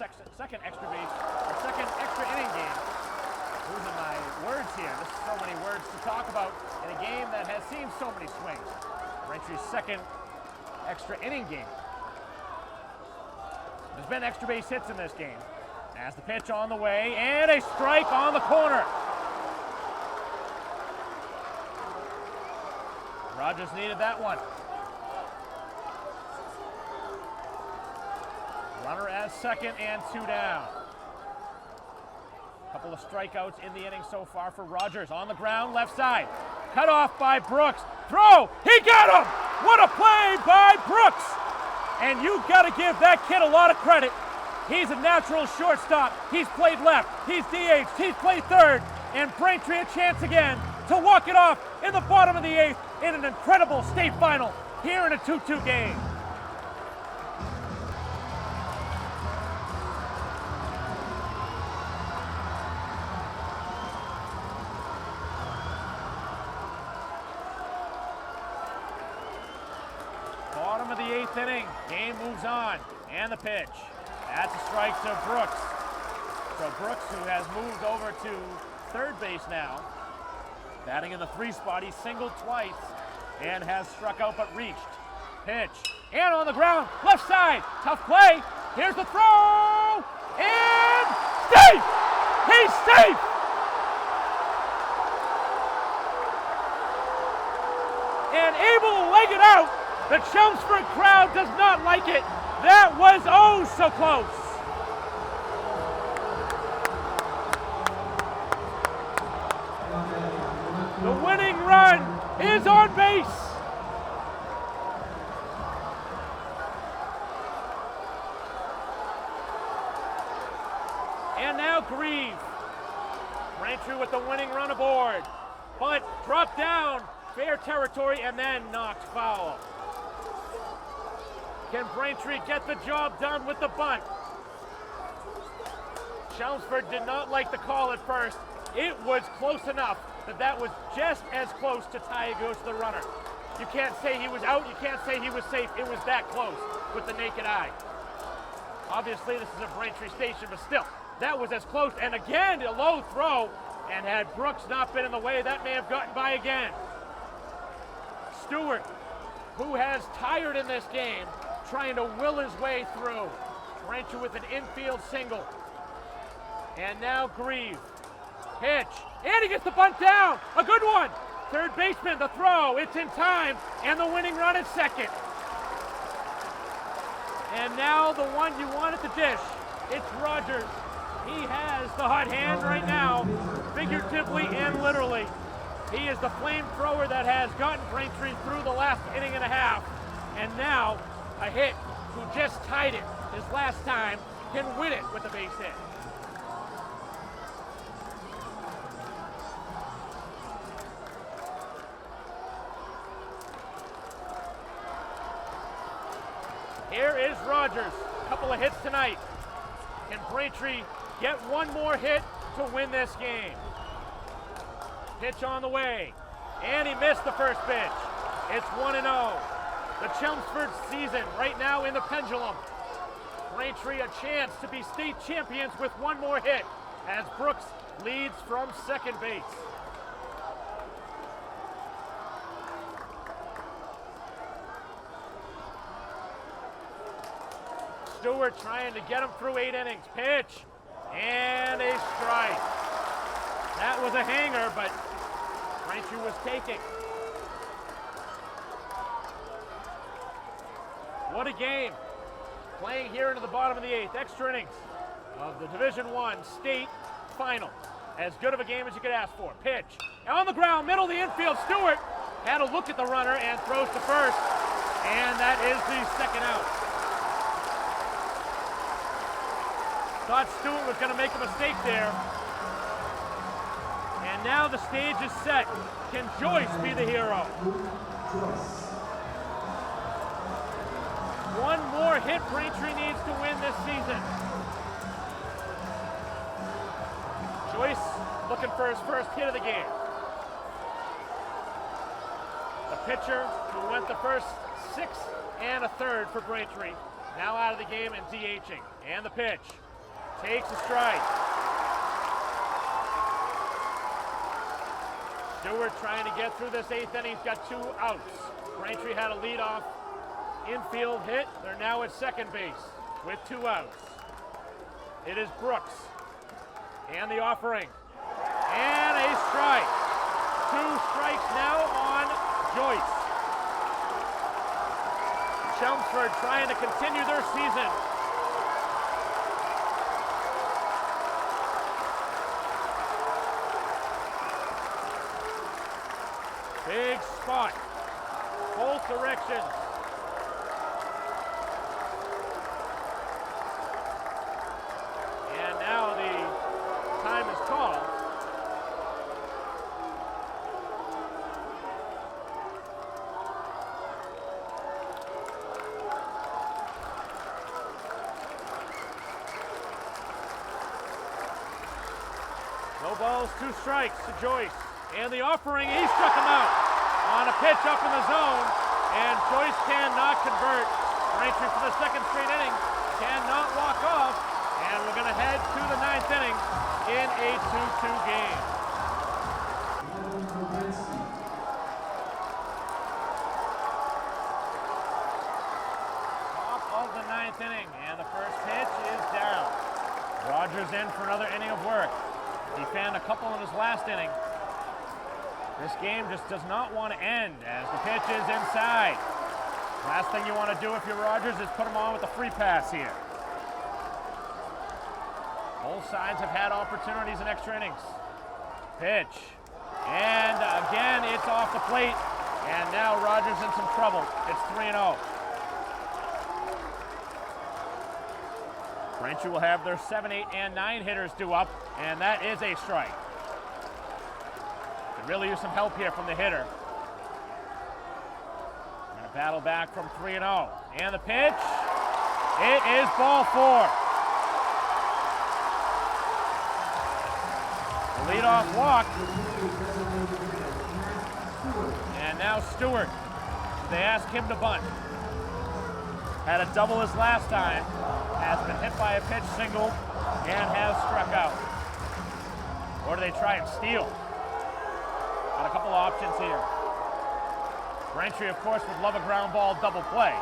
Losing my words here. There's so many words to talk about in a game that has seen so many swings. Braintree's second extra inning game. There's been extra base hits in this game. As the pitch on the way, and a strike on the corner. Rogers needed that one. Runner at second and 2 down. Couple of strikeouts in the inning so far for Rogers. On the ground, left side. Cut off by Brooks. Throw! He got him! What a play by Brooks! And you got to give that kid a lot of credit. He's a natural shortstop. He's played left. He's DH. He's played third. And Braintree a chance again to walk it off in the bottom of the 8th in an incredible state final here in a 2-2 game. Bottom of the 8th inning. Game moves on. And the pitch. That's a strike to Brooks. So Brooks, who has moved over to third base now, batting in the 3 spot. He singled twice and has struck out but reached. Pitch. And on the ground. Left side. Tough play. Here's the throw. And safe! He's safe! And able to leg it out. The Chelmsford crowd does not like it. That was oh so close. The winning run is on base. And now Grieve. Braintree with the winning run aboard. Bunt dropped down, fair territory, and then knocked foul. Can Braintree get the job done with the bunt? Chelmsford did not like the call at first. It was close enough that was just as close to tie it goes to the runner. You can't say he was out, you can't say he was safe. It was that close with the naked eye. Obviously this is a Braintree station, but still, that was as close. And again, a low throw. And had Brooks not been in the way, that may have gotten by again. Stewart, who has tired in this game, trying to will his way through. Braintree with an infield single. And now Grieve. Pitch. And he gets the bunt down. A good one. Third baseman, the throw. It's in time. And the winning run at second. And now the one you want at the dish. It's Rogers. He has the hot hand right now, figuratively and literally. He is the flamethrower that has gotten Braintree through the last inning and a half. And now, a hit who just tied it his last time can win it with a base hit. Here is Rogers. A couple of hits tonight. Can Braintree get one more hit to win this game? Pitch on the way. And he missed the first pitch. It's 1-0. The Chelmsford season right now in the pendulum. Braintree a chance to be state champions with one more hit as Brooks leads from second base. Stewart trying to get him through 8 innings. Pitch. And a strike. That was a hanger, but Braintree was taking. What a game. Playing here into the bottom of the 8th. Extra innings of the Division I state final. As good of a game as you could ask for. Pitch. On the ground, middle of the infield. Stewart had a look at the runner and throws to first. And that is the second out. Thought Stewart was going to make a mistake there. And now the stage is set. Can Joyce be the hero? One more hit Braintree needs to win this season. Joyce looking for his first hit of the game. The pitcher who went the first 6 1/3 for Braintree. Now out of the game and DHing. And the pitch. Takes a strike. Stewart trying to get through this 8th inning. He's got 2 outs. Braintree had a leadoff infield hit. They're now at second base with 2 outs. It is Brooks. And the offering. And a strike. 2 strikes now on Joyce. Chelmsford trying to continue their season. Big spot, both directions. And now the time is called. No balls, 2 strikes to Joyce. And the offering, he struck him out on a pitch up in the zone. And Joyce cannot convert. Braintree for the second straight inning cannot walk off. And we're going to head to the 9th inning in a 2-2 game. Top of the 9th inning, and the first pitch is down. Rogers in for another inning of work. He found a couple in his last inning. This game just does not want to end as the pitch is inside. Last thing you want to do if you're Rogers is put him on with a free pass here. Both sides have had opportunities in extra innings. Pitch. And again, it's off the plate. And now Rogers in some trouble. It's 3-0. Braintree will have their 7, 8, and 9 hitters due up, and that is a strike. Could really use some help here from the hitter. Going to battle back from 3-0. And the pitch, it is ball 4. The leadoff walk. And now Stewart. They ask him to bunt. Had a double his last time. Has been hit by a pitch single and has struck out. Or do they try and steal? Got a couple options here. Braintree, of course, would love a ground ball double play.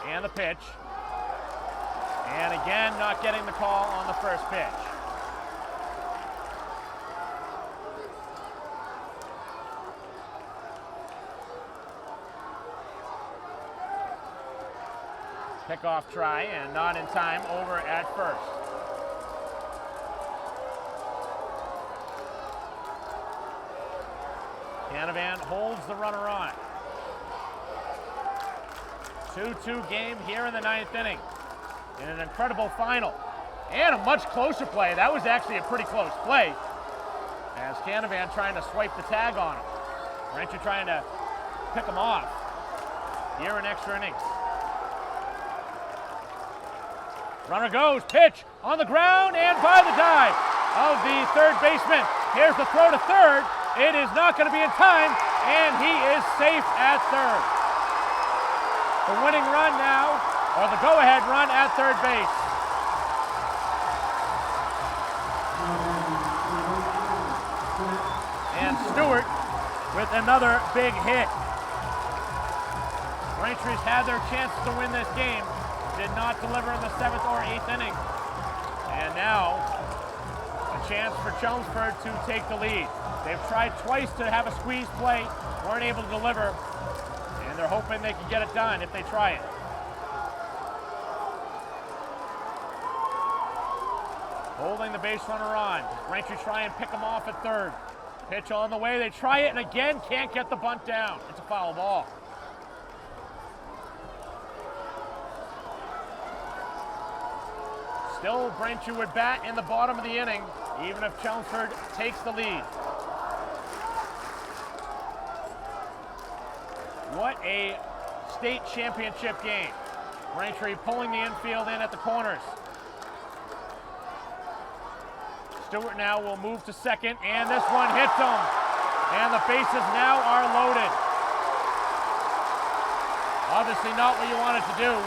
And the pitch. And again, not getting the call on the first pitch. Pickoff try and not in time over at first. Canavan holds the runner on. 2-2 game here in the 9th inning. In an incredible final. And a much closer play. That was actually a pretty close play. As Canavan trying to swipe the tag on him. Braintree trying to pick him off here in extra innings. Runner goes, pitch on the ground and by the dive of the third baseman. Here's the throw to third. It is not going to be in time, and he is safe at third. The winning run now, or the go-ahead run at third base. And Stewart with another big hit. Braintree's had their chances to win this game. Did not deliver in the 7th or 8th inning. And now, a chance for Chelmsford to take the lead. They've tried twice to have a squeeze play, weren't able to deliver, and they're hoping they can get it done if they try it. Holding the base runner on. Braintree try and pick him off at third. Pitch on the way, they try it, and again, can't get the bunt down. It's a foul ball. Still, Braintree would bat in the bottom of the inning, even if Chelmsford takes the lead. What a state championship game. Braintree pulling the infield in at the corners. Stewart now will move to second, and this one hits him. And the bases now are loaded. Obviously not what you wanted to do.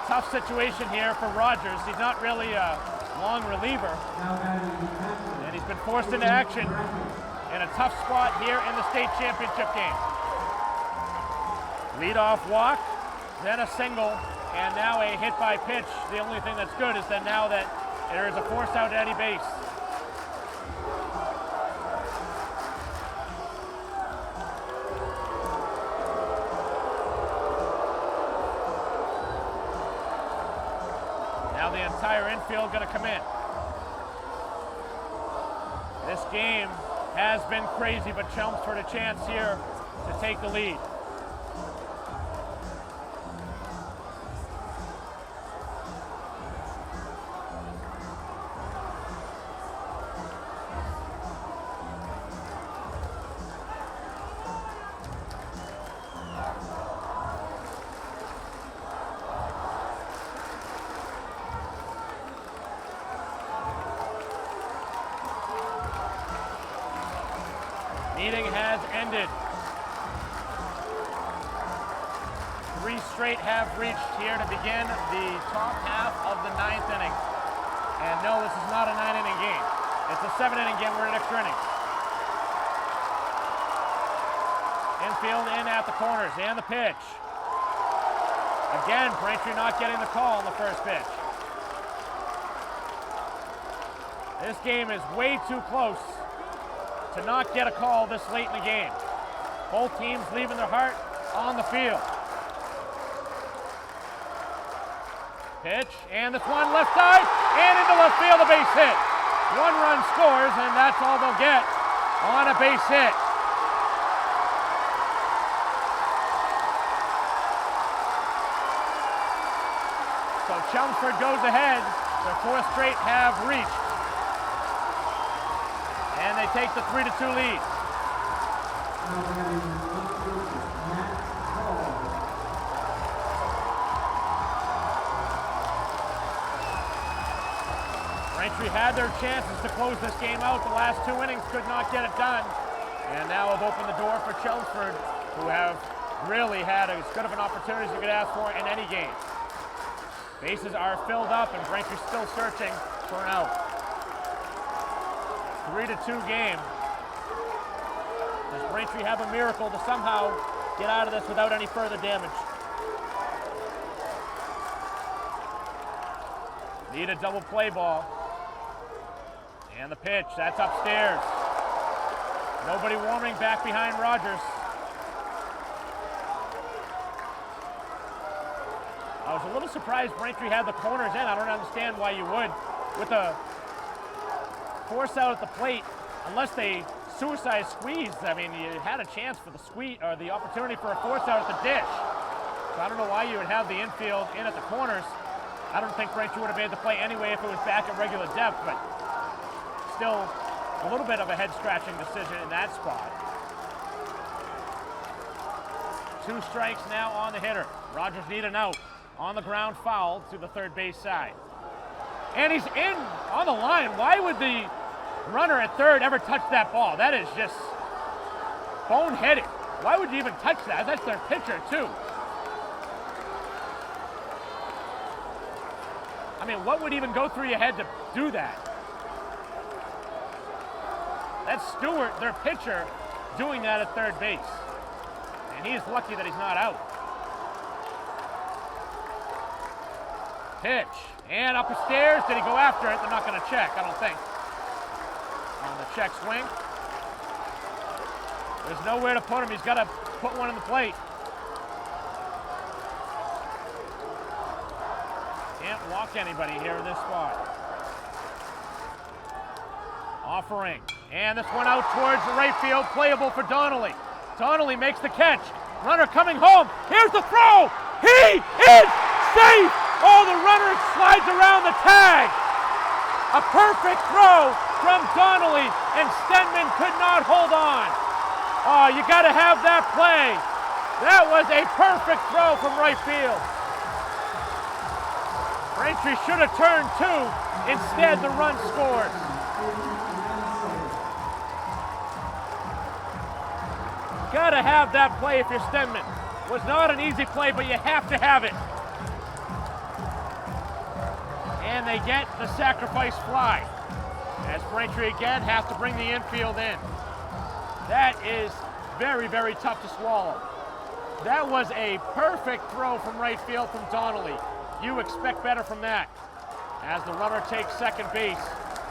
Tough situation here for Rogers. He's not really a long reliever. And he's been forced into action in a tough spot here in the state championship game. Leadoff walk, then a single, And now a hit by pitch. The only thing that's good is that now that there is a force out at any base. Now the entire infield going to come in. This game has been crazy, but Chelmsford a chance here to take the lead. Meeting has ended. 3 straight have reached here to begin the top half of the 9th inning. And no, this is not a 9-inning game. It's a 7-inning game. We're in extra innings. Infield in at the corners and the pitch. Again, Braintree not getting the call on the first pitch. This game is way too close to not get a call this late in the game. Both teams leaving their heart on the field. Pitch, and this one left side, and into left field, a base hit. 1 run scores, and that's all they'll get on a base hit. So Chelmsford goes ahead. Their 4th straight have reached. And they take the 3-2 lead. Braintree had their chances to close this game out. The last 2 innings could not get it done. And now have opened the door for Chelmsford, who have really had as good of an opportunity as you could ask for in any game. Bases are filled up, and Braintree's still searching for an out. 3-2 game. Does Braintree have a miracle to somehow get out of this without any further damage? Need a double play ball. And the pitch, that's upstairs. Nobody warming back behind Rogers. I was a little surprised Braintree had the corners in. I don't understand why you would. With a force out at the plate, unless they suicide squeeze. I mean, you had a chance for the squeeze or the opportunity for a force out at the dish. So I don't know why you would have the infield in at the corners. I don't think Braintree would have made the play anyway if it was back at regular depth, but still a little bit of a head-scratching decision in that spot. 2 strikes now on the hitter. Rogers need an out. On the ground foul to the third base side. And he's in on the line. Why would the runner at third ever touch that ball? That is just boneheaded. Why would you even touch that? That's their pitcher, too. I mean, what would even go through your head to do that? That's Stewart, their pitcher, doing that at third base. And he's lucky that he's not out. Pitch, and up the stairs. Did he go after it? They're not going to check, I don't think. On the check swing. There's nowhere to put him. He's got to put one in the plate. Can't walk anybody here in this spot. Offering, and this one out towards the right field, playable for Donnelly. Donnelly makes the catch. Runner coming home. Here's the throw. He is safe. Oh, the runner slides around the tag. A perfect throw from Donnelly, and Stenman could not hold on. Oh, you got to have that play. That was a perfect throw from right field. Braintree should have turned 2. Instead, the run scored. Got to have that play if you're Stenman. Was not an easy play, but you have to have it. And they get the sacrifice fly, as Braintree again has to bring the infield in. That is very, very tough to swallow. That was a perfect throw from right field from Donnelly. You expect better from that. As the runner takes second base,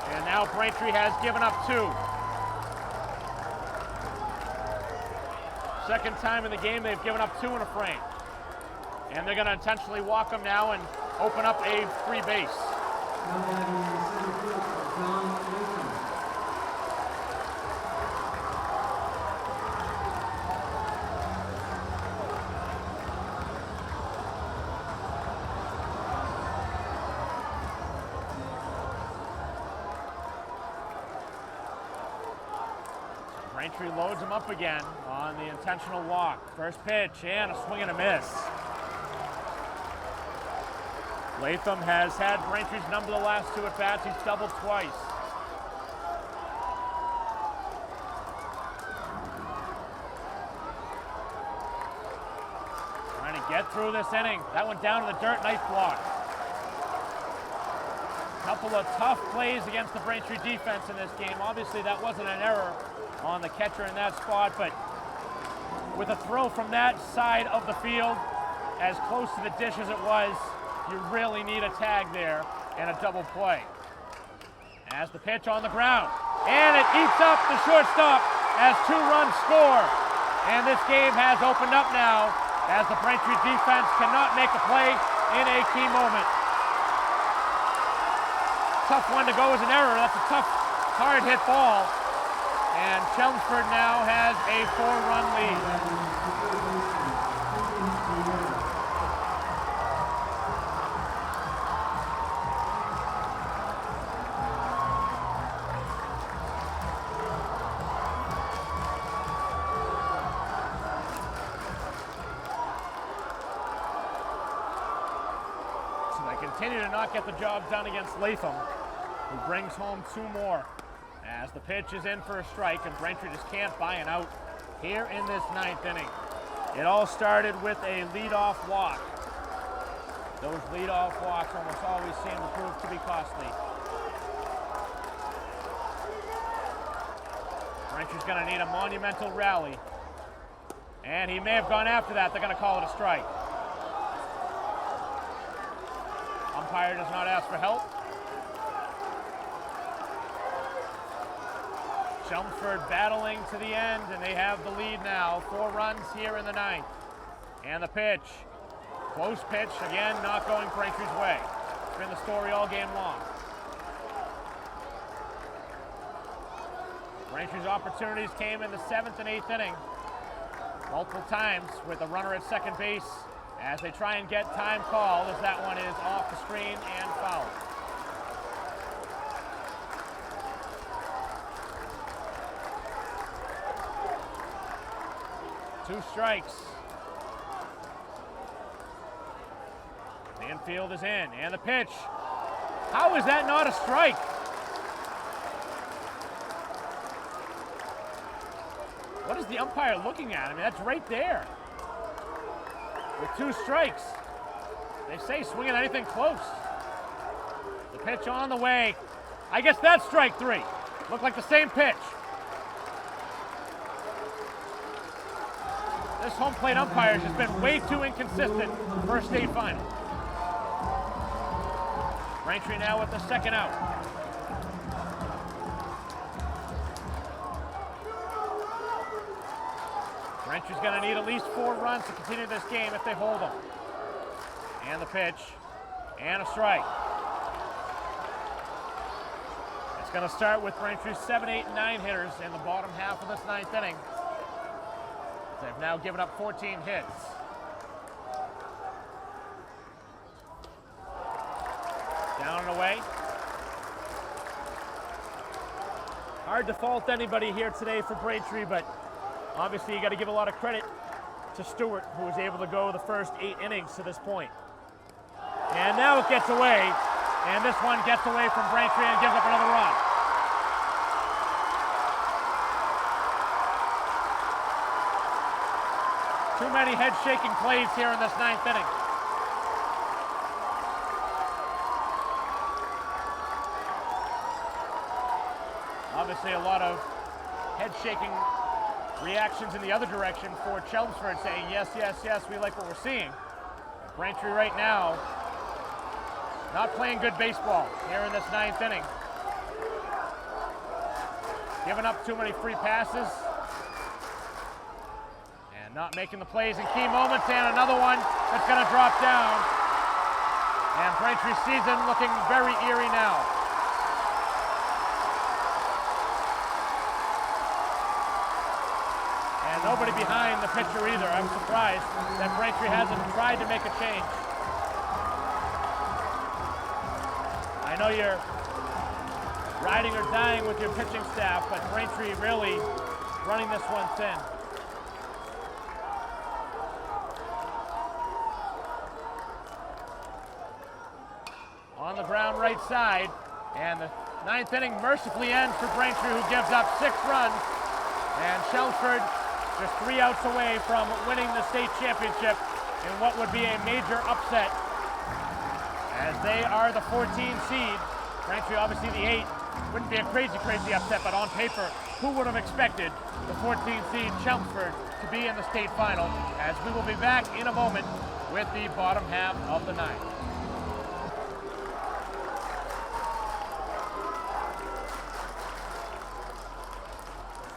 and now Braintree has given up 2. Second time in the game they've given up 2 in a frame. And they're going to intentionally walk him now and open up a free base. Braintree loads him up again on the intentional walk. First pitch and a swing and a miss. Latham has had Braintree's number the last 2 at-bats. He's doubled twice. Trying to get through this inning. That went down to the dirt. Nice block. Couple of tough plays against the Braintree defense in this game. Obviously, that wasn't an error on the catcher in that spot, but with a throw from that side of the field, as close to the dish as it was, you really need a tag there and a double play. As the pitch on the ground, and it eats up the shortstop as 2 runs score. And this game has opened up now as the Braintree defense cannot make a play in a key moment. Tough one to go as an error. That's a tough, hard hit ball. And Chelmsford now has a 4-run lead. So they continue to not get the job done against Latham, who brings home 2 more. As the pitch is in for a strike, and Braintree just can't buy an out here in this 9th inning. It all started with a leadoff walk. Those leadoff walks almost always seem to prove to be costly. Braintree's going to need a monumental rally. And he may have gone after that. They're going to call it a strike. Umpire does not ask for help. Chelmsford battling to the end, and they have the lead now. 4 runs here in the 9th. And the pitch. Close pitch, again, not going Braintree's way. It's been the story all game long. Braintree's opportunities came in the 7th and 8th inning. Multiple times with a runner at second base as they try and get time called, as that one is off the screen and fouled. Two strikes. The infield is in, and the pitch. How is that not a strike? What is the umpire looking at? I mean, that's right there. With 2 strikes. They say swing at anything close. The pitch on the way. I guess that's strike 3. Looked like the same pitch. This home plate umpire has been way too inconsistent for a state final. Braintree now with the second out. Braintree's going to need at least 4 runs to continue this game if they hold them. And the pitch, and a strike. It's going to start with Braintree's 7, 8, and 9 hitters in the bottom half of this 9th inning. They've now given up 14 hits. Down and away. Hard to fault anybody here today for Braintree, but obviously you got to give a lot of credit to Stewart, who was able to go the first 8 innings to this point. And now it gets away, and this one gets away from Braintree and gives up another run. Too many head-shaking plays here in this 9th inning. Obviously a lot of head-shaking reactions in the other direction for Chelmsford saying, yes, yes, yes, we like what we're seeing. Braintree right now, not playing good baseball here in this 9th inning. Giving up too many free passes. And not making the plays in key moments, and another one that's gonna drop down. And Braintree's season looking very eerie now. And nobody behind the pitcher either. I'm surprised that Braintree hasn't tried to make a change. I know you're riding or dying with your pitching staff, but Braintree really running this one thin. On the ground right side, and the 9th inning mercifully ends for Braintree, who gives up 6 runs, and Chelmsford just 3 outs away from winning the state championship in what would be a major upset, as they are the 14 seed. Braintree obviously the 8. Wouldn't be a crazy upset, but on paper, who would have expected the 14 seed Chelmsford to be in the state final, as we will be back in a moment with the bottom half of the 9th.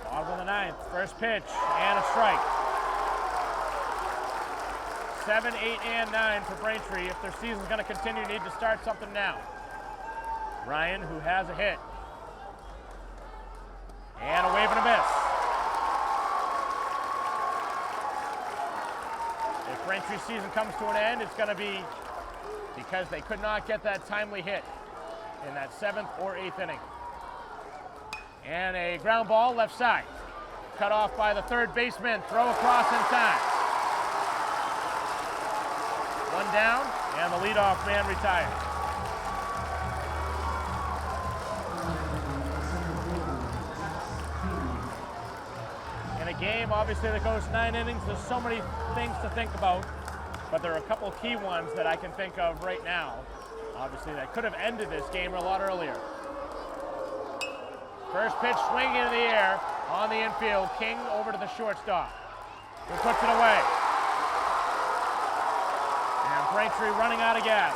Bottom of the 9th, first pitch, and a strike. 7, 8, and 9 for Braintree. If their season's going to continue, need to start something now. Ryan, who has a hit. And a wave and a miss. If Braintree's season comes to an end, it's going to be because they could not get that timely hit in that 7th or 8th inning. And a ground ball left side. Cut off by the third baseman. Throw across in time. 1 down, and the leadoff man retires. In a game, obviously, that goes 9 innings, there's so many things to think about, but there are a couple key ones that I can think of right now, obviously, that could have ended this game a lot earlier. First pitch swinging into the air on the infield. King over to the shortstop, who puts it away. And Braintree running out of gas.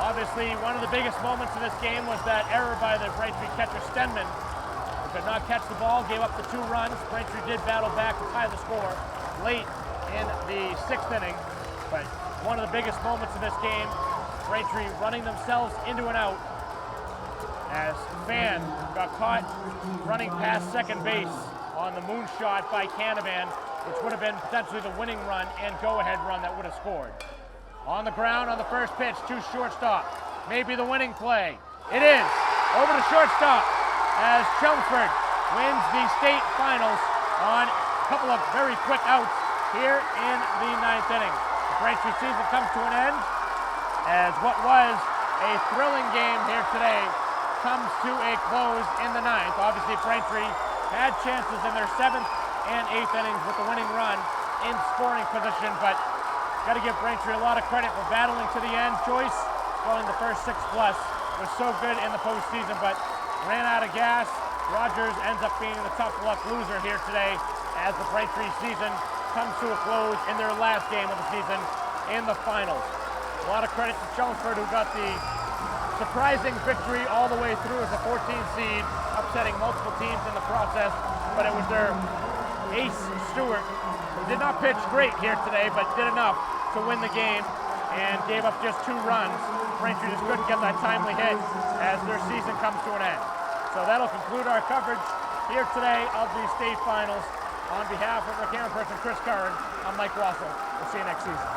Obviously, one of the biggest moments in this game was that error by the Braintree catcher Stenman, who could not catch the ball, gave up the 2 runs. Braintree did battle back to tie the score late in the 6th inning, but one of the biggest moments in this game, Braintree running themselves into an out, as Fan got caught running past second base on the moonshot by Canavan, which would have been potentially the winning run and go-ahead run that would have scored. On the ground on the first pitch to shortstop. Maybe the winning play. It is. Over to shortstop as Chelmsford wins the state finals on a couple of very quick outs here in the 9th inning. The Braintree season comes to an end as what was a thrilling game here today comes to a close in the 9th. Obviously, Braintree had chances in their 7th and 8th innings with the winning run in scoring position, but got to give Braintree a lot of credit for battling to the end. Joyce, going the first 6+, was so good in the postseason, but ran out of gas. Rogers ends up being the tough luck loser here today as the Braintree season comes to a close in their last game of the season in the finals. A lot of credit to Chelmsford, who got the surprising victory all the way through as a 14 seed, upsetting multiple teams in the process, but it was their ace, Stewart, who did not pitch great here today, but did enough to win the game and gave up just 2 runs. Braintree just couldn't get that timely hit as their season comes to an end. So that'll conclude our coverage here today of the state finals. On behalf of our camera person, Chris Curran, I'm Mike Wassel. We'll see you next season.